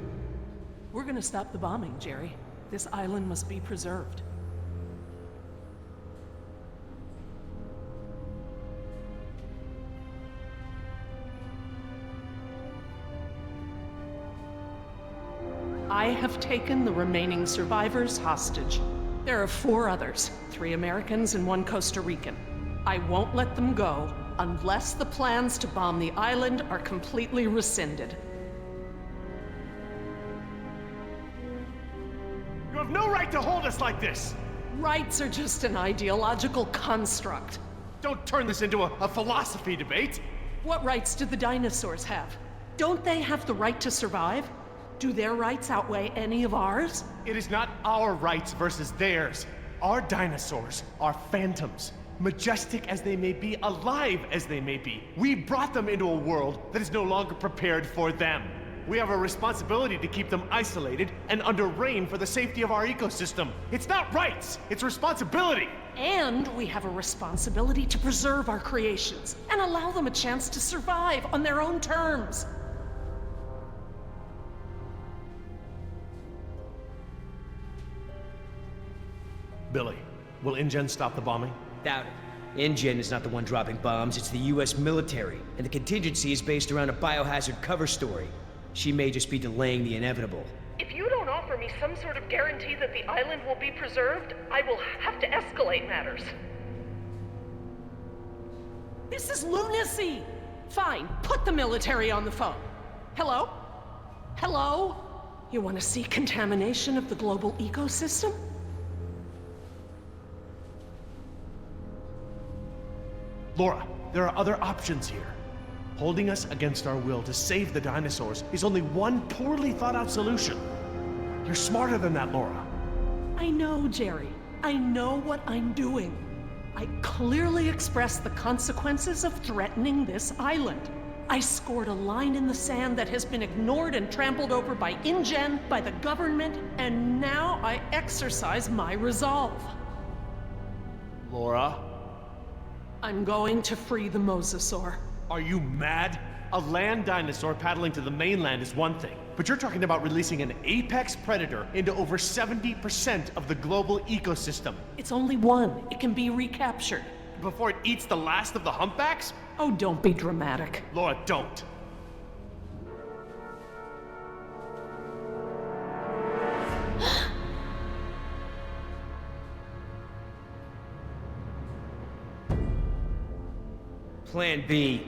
We're gonna stop the bombing, Jerry. This island must be preserved. I have taken the remaining survivors hostage. There are 4 others, 3 Americans and 1 Costa Rican. I won't let them go unless the plans to bomb the island are completely rescinded. You have no right to hold us like this! Rights are just an ideological construct. Don't turn this into a philosophy debate! What rights do the dinosaurs have? Don't they have the right to survive? Do their rights outweigh any of ours? It is not our rights versus theirs. Our dinosaurs are phantoms. Majestic as they may be, alive as they may be. We brought them into a world that is no longer prepared for them. We have a responsibility to keep them isolated and under rein for the safety of our ecosystem. It's not rights, it's responsibility. And we have a responsibility to preserve our creations and allow them a chance to survive on their own terms. Billy, will InGen stop the bombing? Doubt it. InGen is not the one dropping bombs, it's the US military, and the contingency is based around a biohazard cover story. She may just be delaying the inevitable. If you don't offer me some sort of guarantee that the island will be preserved, I will have to escalate matters. This is lunacy! Fine, put the military on the phone. Hello? Hello? You want to see contamination of the global ecosystem? Laura, there are other options here. Holding us against our will to save the dinosaurs is only one poorly thought out solution. You're smarter than that, Laura. I know, Jerry. I know what I'm doing. I clearly expressed the consequences of threatening this island. I scored a line in the sand that has been ignored and trampled over by InGen, by the government, and now I exercise my resolve. Laura? I'm going to free the mosasaur. Are you mad? A land dinosaur paddling to the mainland is one thing, but you're talking about releasing an apex predator into over 70% of the global ecosystem. It's only one. It can be recaptured. Before it eats the last of the humpbacks? Oh, don't be dramatic. Laura, don't. Plan B.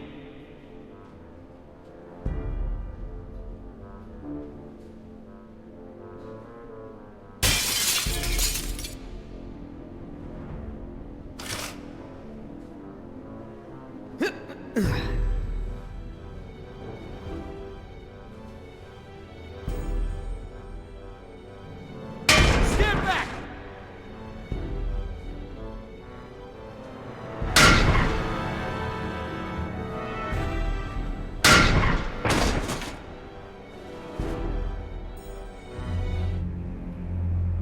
Stand back!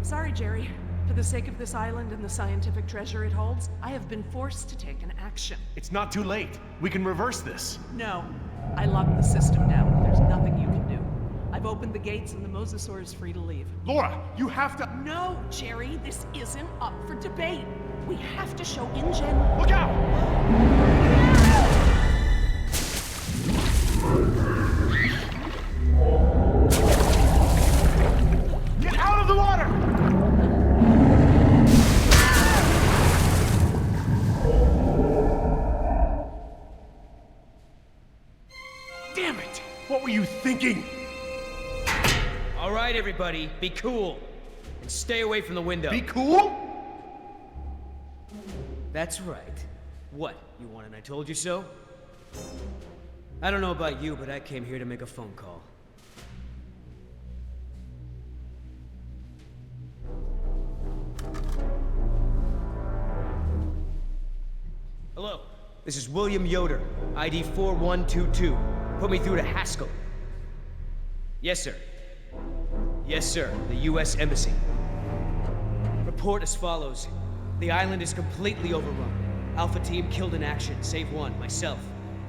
Sorry, Jerry. For the sake of this island and the scientific treasure it holds, I have been forced to take an action. It's not too late. We can reverse this. No. I locked the system down. There's nothing you can do. I've opened the gates and the mosasaur is free to leave. Laura, you have to... No, Jerry, this isn't up for debate. We have to show InGen... Look out! Get out of the water! Damn it! What were you thinking? All right, everybody, be cool. And stay away from the window. Be cool? That's right. What, you want an I told you so? I don't know about you, but I came here to make a phone call. Hello, this is William Yoder, ID 4122. Put me through to Haskell. Yes, sir. Yes, sir, the U.S. Embassy. Report as follows. The island is completely overrun. Alpha team killed in action, save one, myself.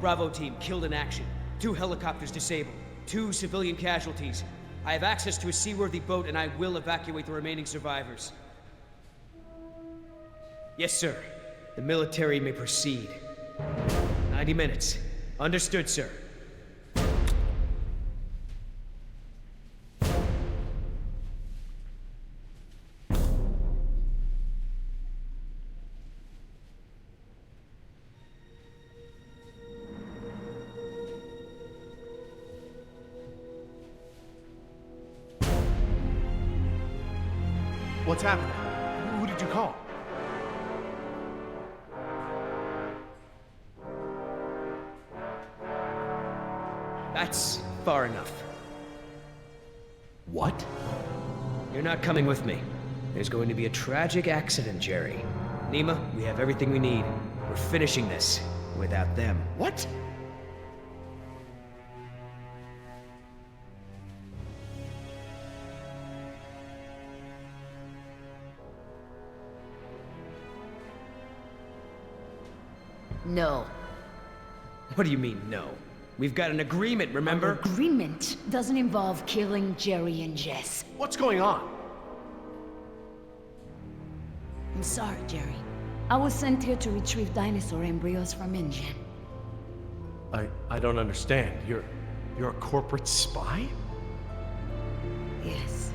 Bravo team killed in action. 2 helicopters disabled. 2 civilian casualties. I have access to a seaworthy boat and I will evacuate the remaining survivors. Yes, sir. The military may proceed. 90 minutes. Understood, sir. What's happening? Who did you call? That's far enough. What? You're not coming with me. There's going to be a tragic accident, Jerry. Nima, we have everything we need. We're finishing this without them. What? No. What do you mean, no? We've got an agreement, remember? Our agreement doesn't involve killing Jerry and Jess. What's going on? I'm sorry, Jerry. I was sent here to retrieve dinosaur embryos from InGen. I don't understand. You're a corporate spy? Yes.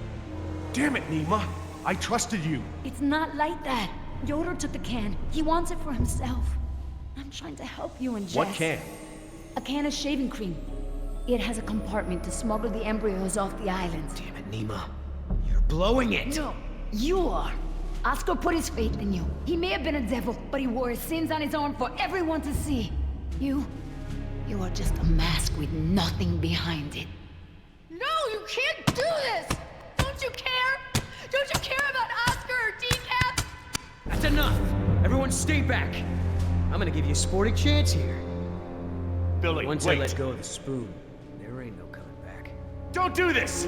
Damn it, Nima! I trusted you! It's not like that. Yoder took the can. He wants it for himself. I'm trying to help you and Jess. What can? A can of shaving cream. It has a compartment to smuggle the embryos off the island. Damn it, Nima. You're blowing it! No, you are. Oscar put his faith in you. He may have been a devil, but he wore his sins on his arm for everyone to see. You are just a mask with nothing behind it. No, you can't do this! Don't you care? Don't you care about Oscar or Decaf? That's enough! Everyone stay back! I'm gonna give you a sporting chance here. Billy, Once wait. I let go of the spoon, there ain't no coming back. Don't do this!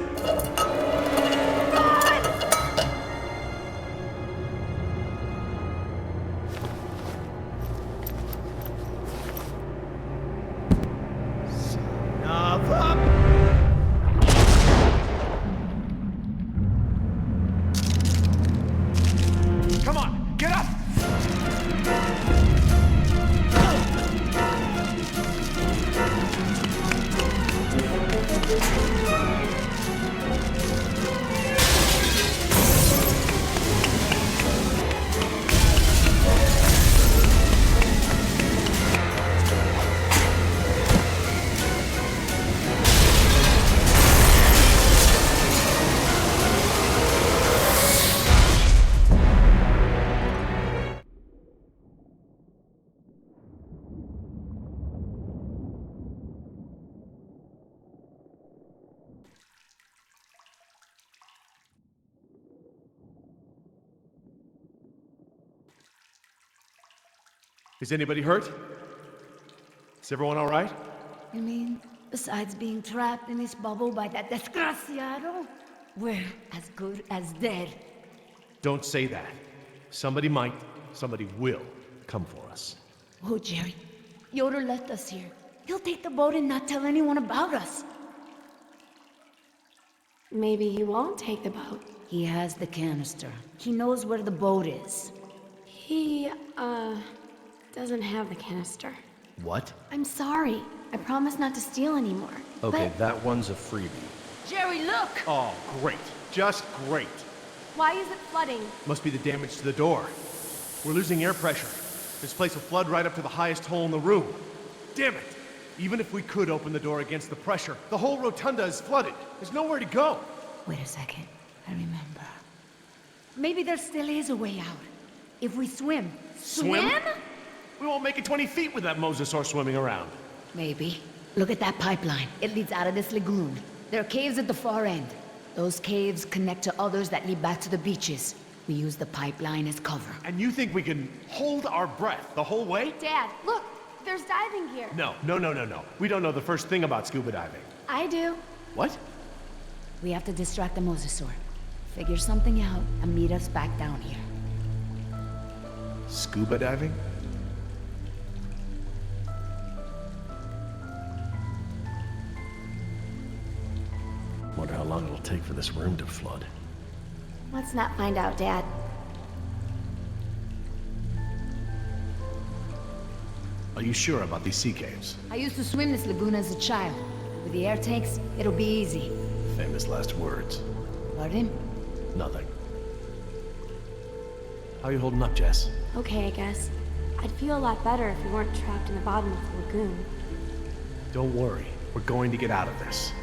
Come on, get up! Is anybody hurt? Is everyone all right? You mean, besides being trapped in this bubble by that desgraciado, we're as good as dead. Don't say that. Somebody might, somebody will come for us. Oh, Jerry. Yoder left us here. He'll take the boat and not tell anyone about us. Maybe he won't take the boat. He has the canister. He knows where the boat is. He, doesn't have the canister. What? I'm sorry. I promise not to steal anymore. Okay, that one's a freebie. Jerry, look! Oh, great. Just great. Why is it flooding? Must be the damage to the door. We're losing air pressure. This place will flood right up to the highest hole in the room. Damn it! Even if we could open the door against the pressure, the whole rotunda is flooded. There's nowhere to go. Wait a second. I remember. Maybe there still is a way out. If we swim. Swim? We won't make it 20 feet with that mosasaur swimming around. Maybe. Look at that pipeline. It leads out of this lagoon. There are caves at the far end. Those caves connect to others that lead back to the beaches. We use the pipeline as cover. And you think we can hold our breath the whole way? Dad, look! There's diving gear. No. We don't know the first thing about scuba diving. I do. What? We have to distract the mosasaur. Figure something out and meet us back down here. Scuba diving? long it'll take for this room to flood. Let's not find out, Dad. Are you sure about these sea caves? I used to swim this lagoon as a child. With the air tanks, it'll be easy. Famous last words. Pardon? Nothing. How you holding up, Jess? Okay, I guess. I'd feel a lot better if we weren't trapped in the bottom of the lagoon. Don't worry. We're going to get out of this.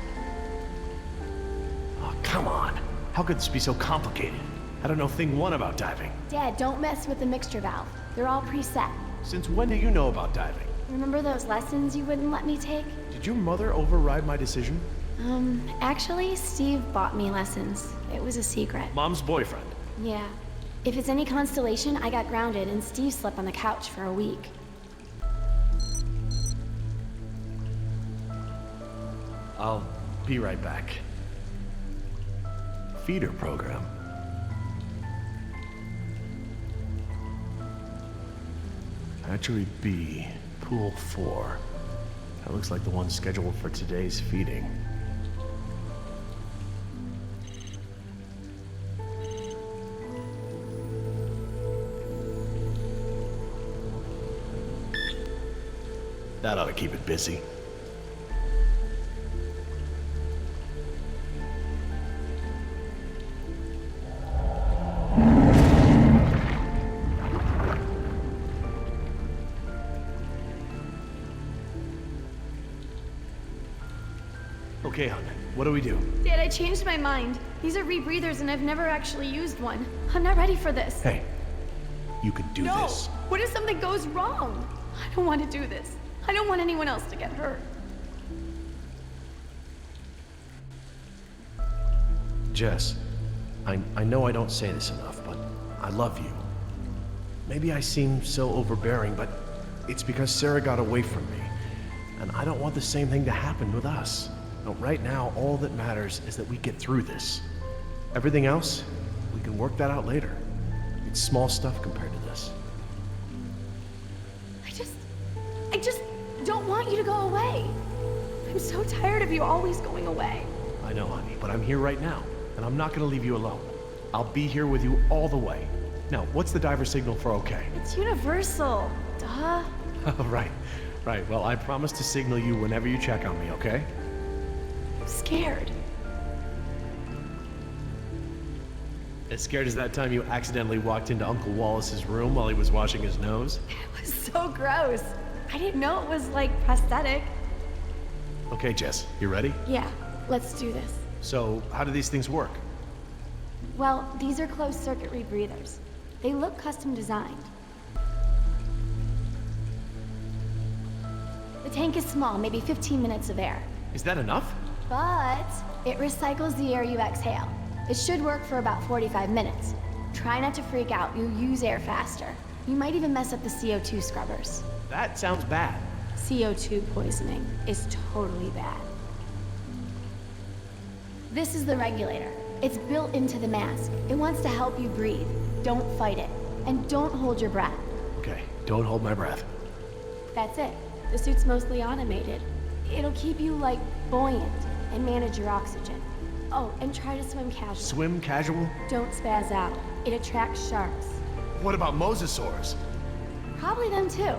Oh, come on. How could this be so complicated? I don't know thing one about diving. Dad, don't mess with the mixture valve. They're all preset. Since when do you know about diving? Remember those lessons you wouldn't let me take? Did your mother override my decision? Actually, Steve bought me lessons. It was a secret. Mom's boyfriend. Yeah. If it's any consolation, I got grounded and Steve slept on the couch for a week. I'll be right back. Feeder program. Hatchery B, Pool 4. That looks like the one scheduled for today's feeding. That ought to keep it busy. Okay, hon. What do we do? Dad, I changed my mind. These are rebreathers and I've never actually used one. I'm not ready for this. Hey, you could do No! this. What if something goes wrong? I don't want to do this. I don't want anyone else to get hurt. Jess, I know I don't say this enough, but I love you. Maybe I seem so overbearing, but it's because Sarah got away from me. And I don't want the same thing to happen with us. No, right now, all that matters is that we get through this. Everything else, we can work that out later. It's small stuff compared to this. I just don't want you to go away. I'm so tired of you always going away. I know, honey, but I'm here right now, and I'm not gonna leave you alone. I'll be here with you all the way. Now, what's the diver signal for okay? It's universal. Duh. Right. Well, I promise to signal you whenever you check on me, okay? I'm scared. As scared as that time you accidentally walked into Uncle Wallace's room while he was washing his nose? It was so gross. I didn't know it was like prosthetic. Okay, Jess, you ready? Yeah, let's do this. So, how do these things work? Well, these are closed circuit rebreathers. They look custom designed. The tank is small, maybe 15 minutes of air. Is that enough? But it recycles the air you exhale. It should work for about 45 minutes. Try not to freak out, you'll use air faster. You might even mess up the CO2 scrubbers. That sounds bad. CO2 poisoning is totally bad. This is the regulator. It's built into the mask. It wants to help you breathe. Don't fight it. And don't hold your breath. Okay, don't hold my breath. That's it. The suit's mostly automated. It'll keep you, like, buoyant and manage your oxygen. Oh, and try to swim casual. Swim casual? Don't spaz out. It attracts sharks. What about mosasaurs? Probably them too.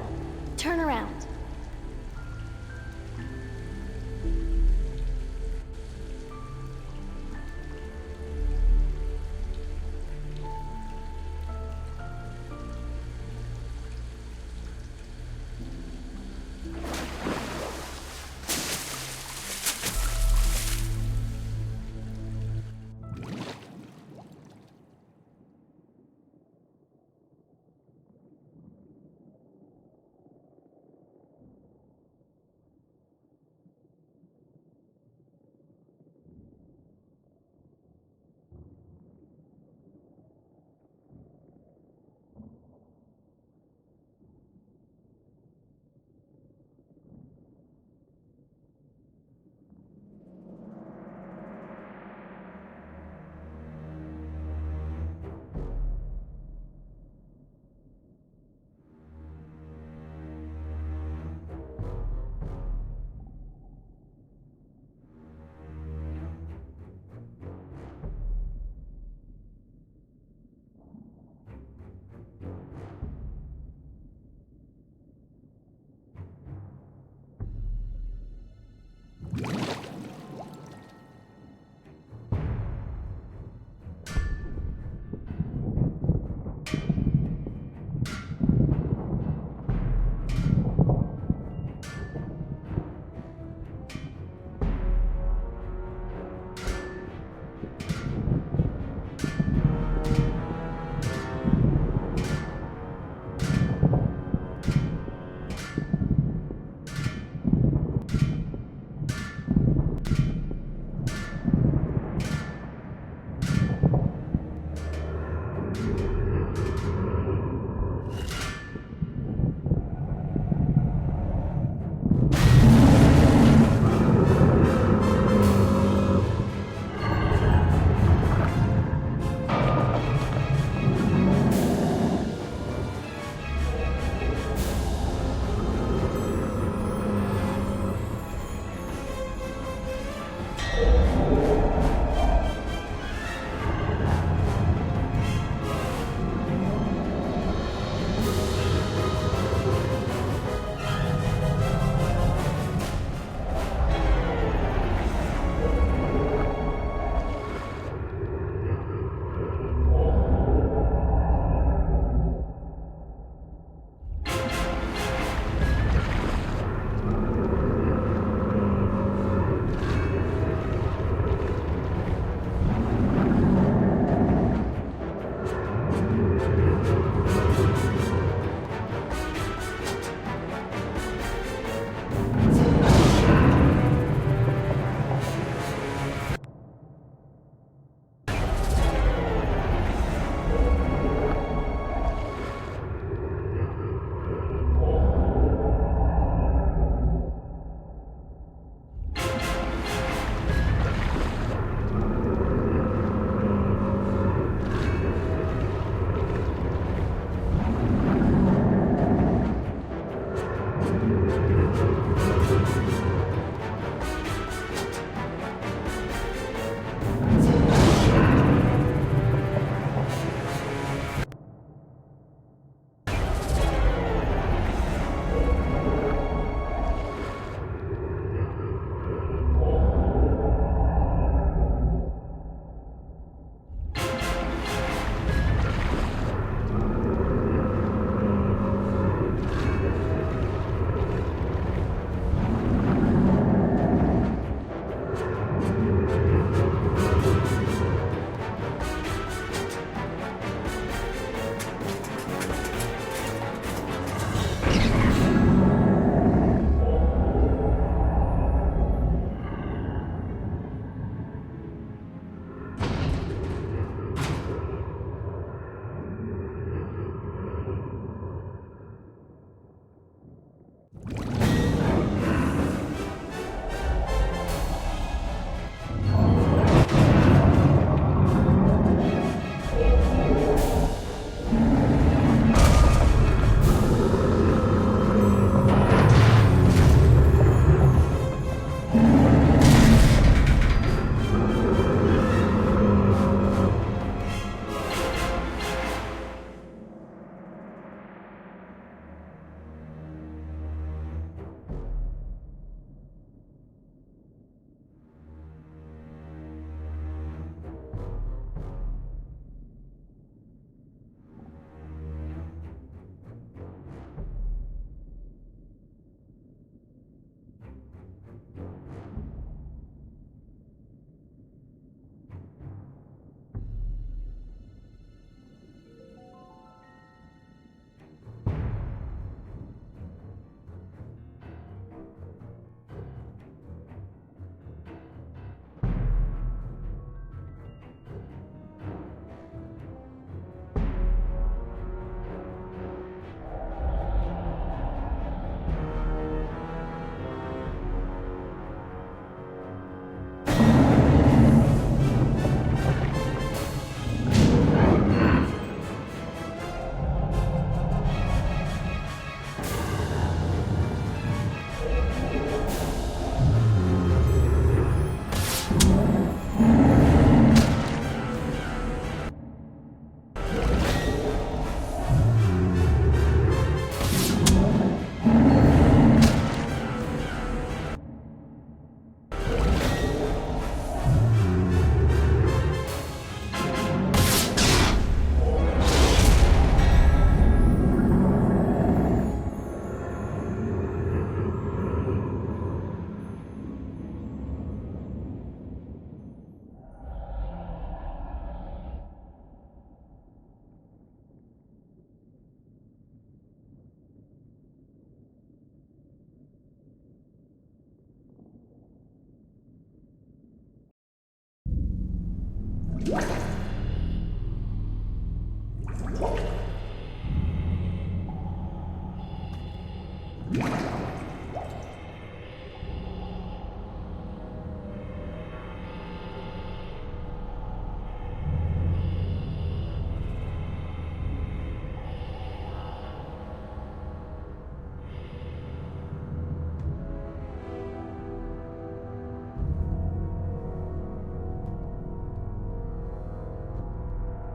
Turn around.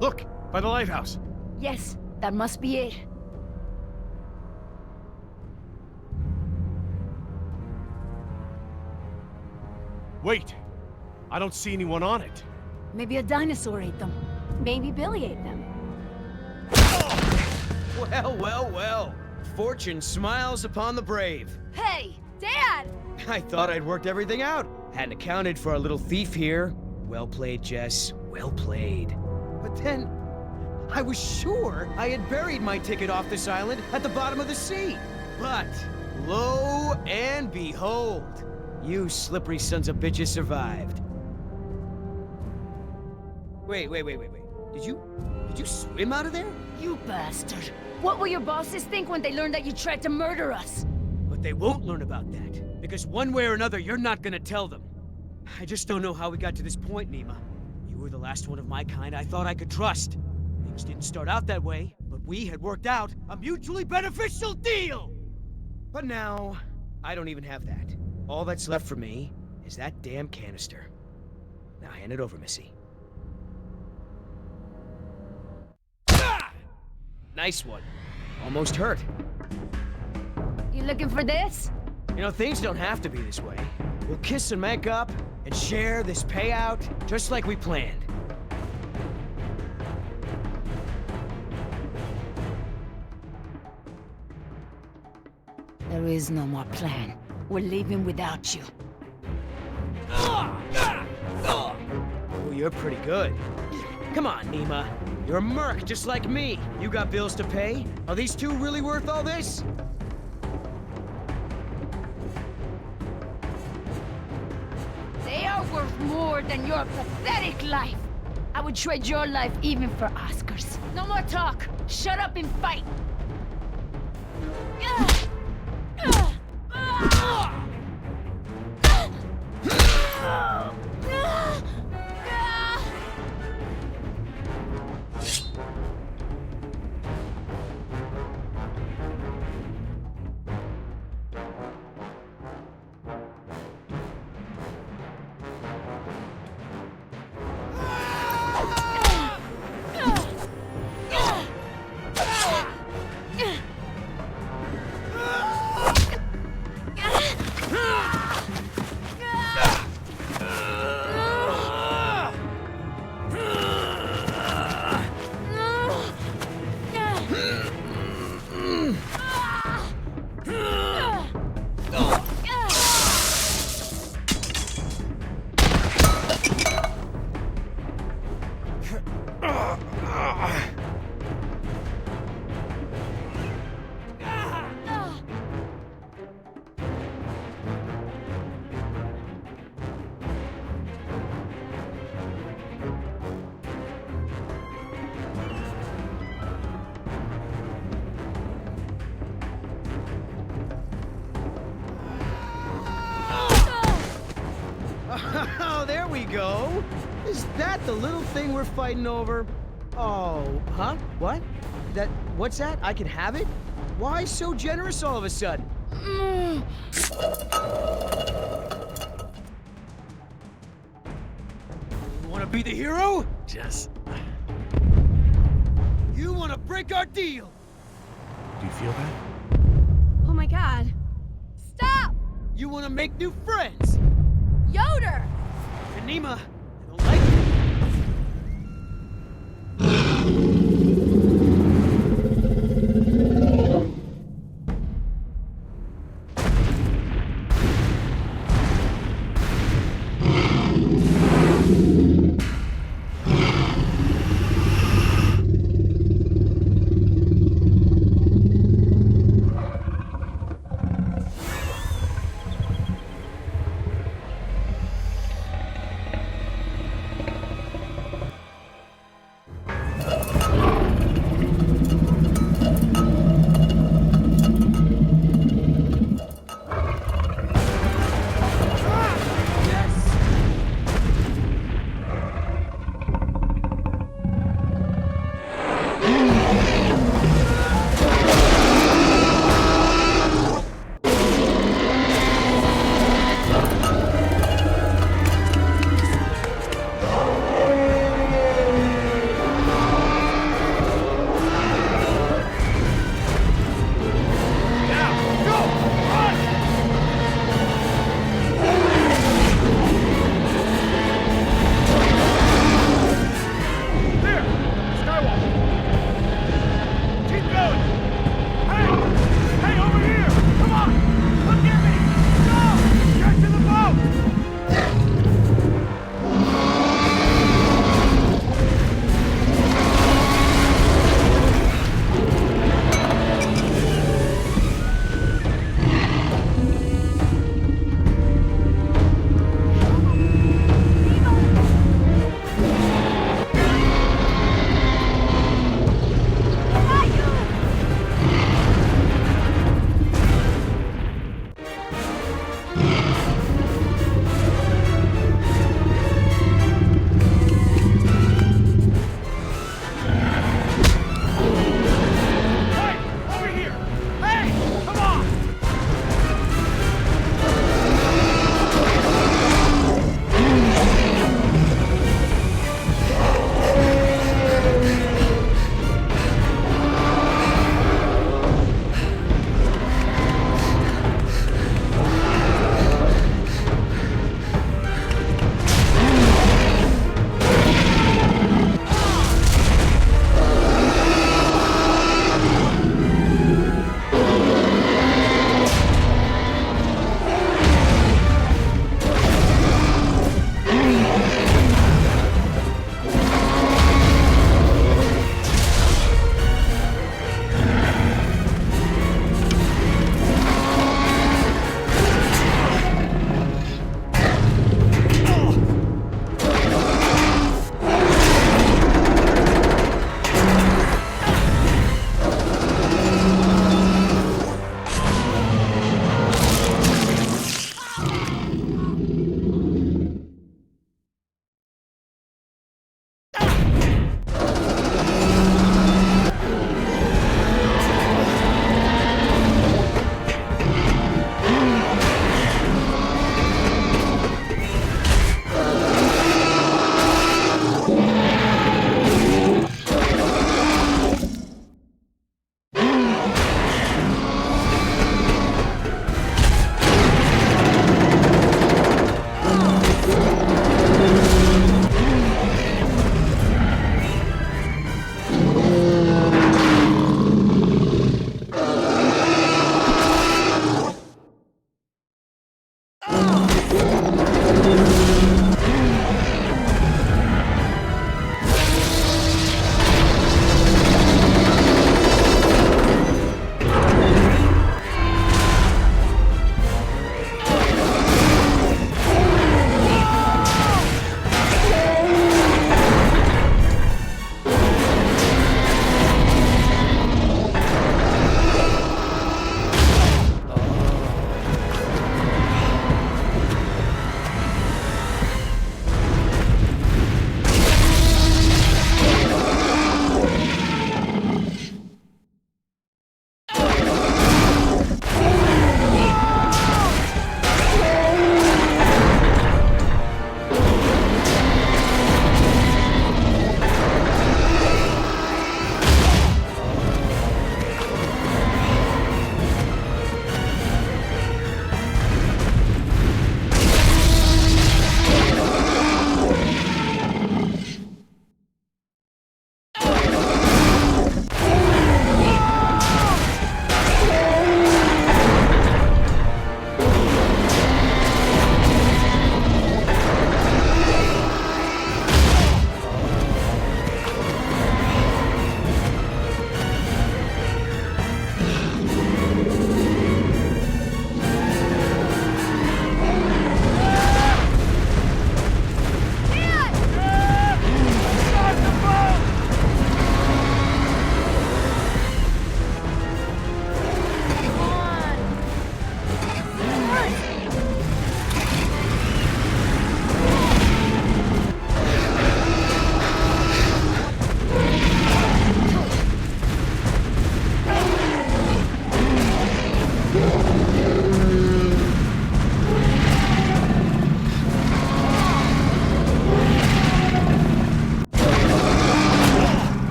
Look! By the lighthouse! Yes, that must be it. Wait! I don't see anyone on it. Maybe a dinosaur ate them. Maybe Billy ate them. Well, well, well. Fortune smiles upon the brave. Hey, Dad! I thought I'd worked everything out. Hadn't accounted for our little thief here. Well played, Jess. Well played. But then, I was sure I had buried my ticket off this island at the bottom of the sea. But, lo and behold, you slippery sons of bitches survived. Wait. Did you swim out of there? You bastard. What will your bosses think when they learn that you tried to murder us? But they won't learn about that. Because one way or another, you're not gonna tell them. I just don't know how we got to this point, Nima. You were the last one of my kind I thought I could trust. Things didn't start out that way, but we had worked out a mutually beneficial deal! But now, I don't even have that. All that's left for me is that damn canister. Now hand it over, Missy. Ah! Nice one. Almost hurt. You looking for this? You know, things don't have to be this way. We'll kiss and make up, and share this payout, just like we planned. There is no more plan. We're leaving without you. Oh, you're pretty good. Come on, Nima. You're a merc just like me. You got bills to pay. Are these two really worth all this? They are worth more than your pathetic life. I would trade your life even for Oscar's. No more talk. Shut up and fight. Oh, there we go. Is that the little thing we're fighting over? Oh, huh? What? What's that? I can have it? Why so generous all of a sudden? You wanna be the hero? Jess. You wanna break our deal? Do you feel that? Oh my god. Stop! You wanna make new friends? Yoder! Nima, I don't like it.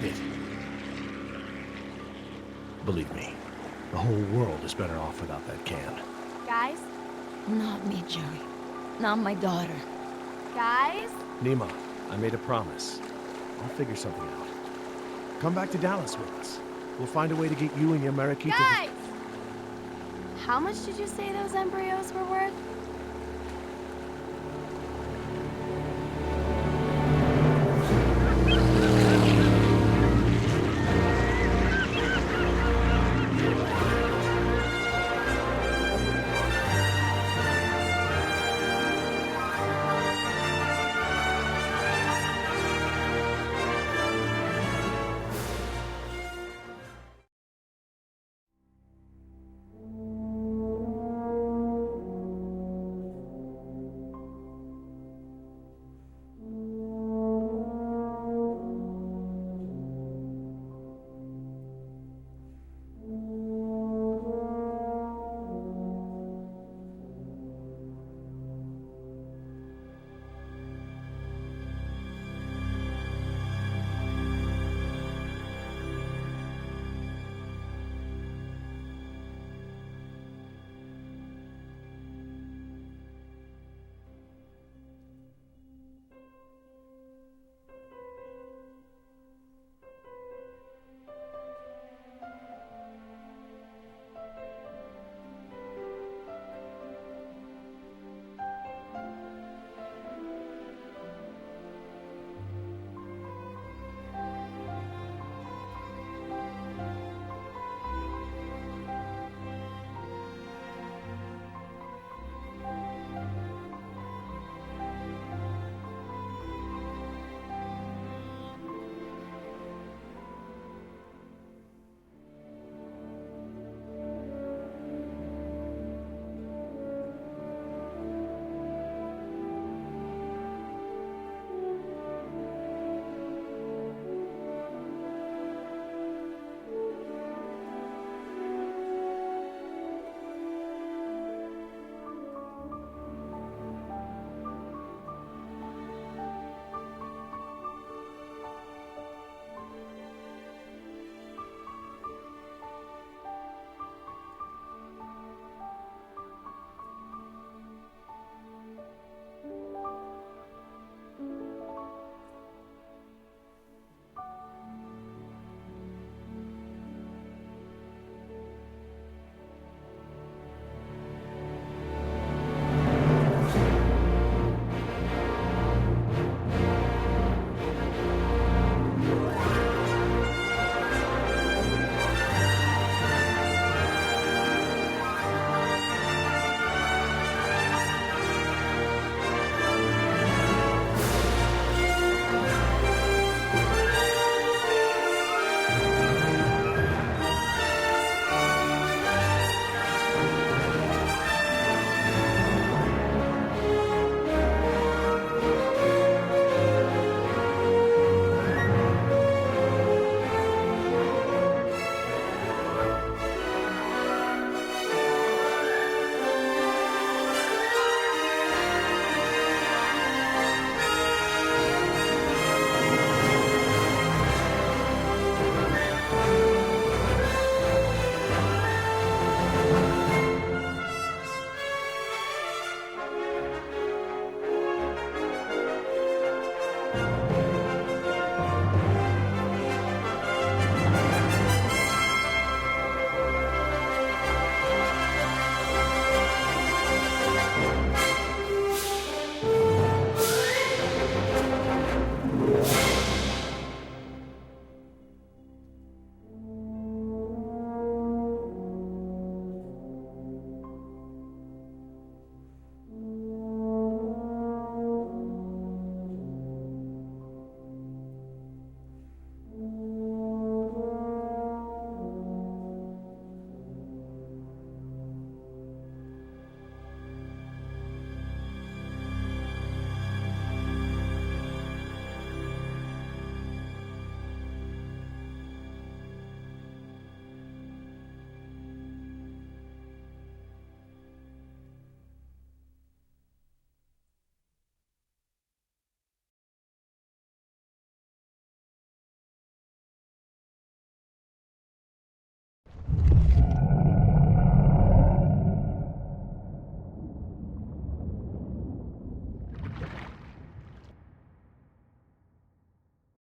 made it. Believe me, the whole world is better off without that can. Guys? Not me, Jerry. Not my daughter. Guys? Nima, I made a promise. I'll figure something out. Come back to Dallas with us. We'll find a way to get you and your Mariquita. Guys! How much did you say those embryos were worth?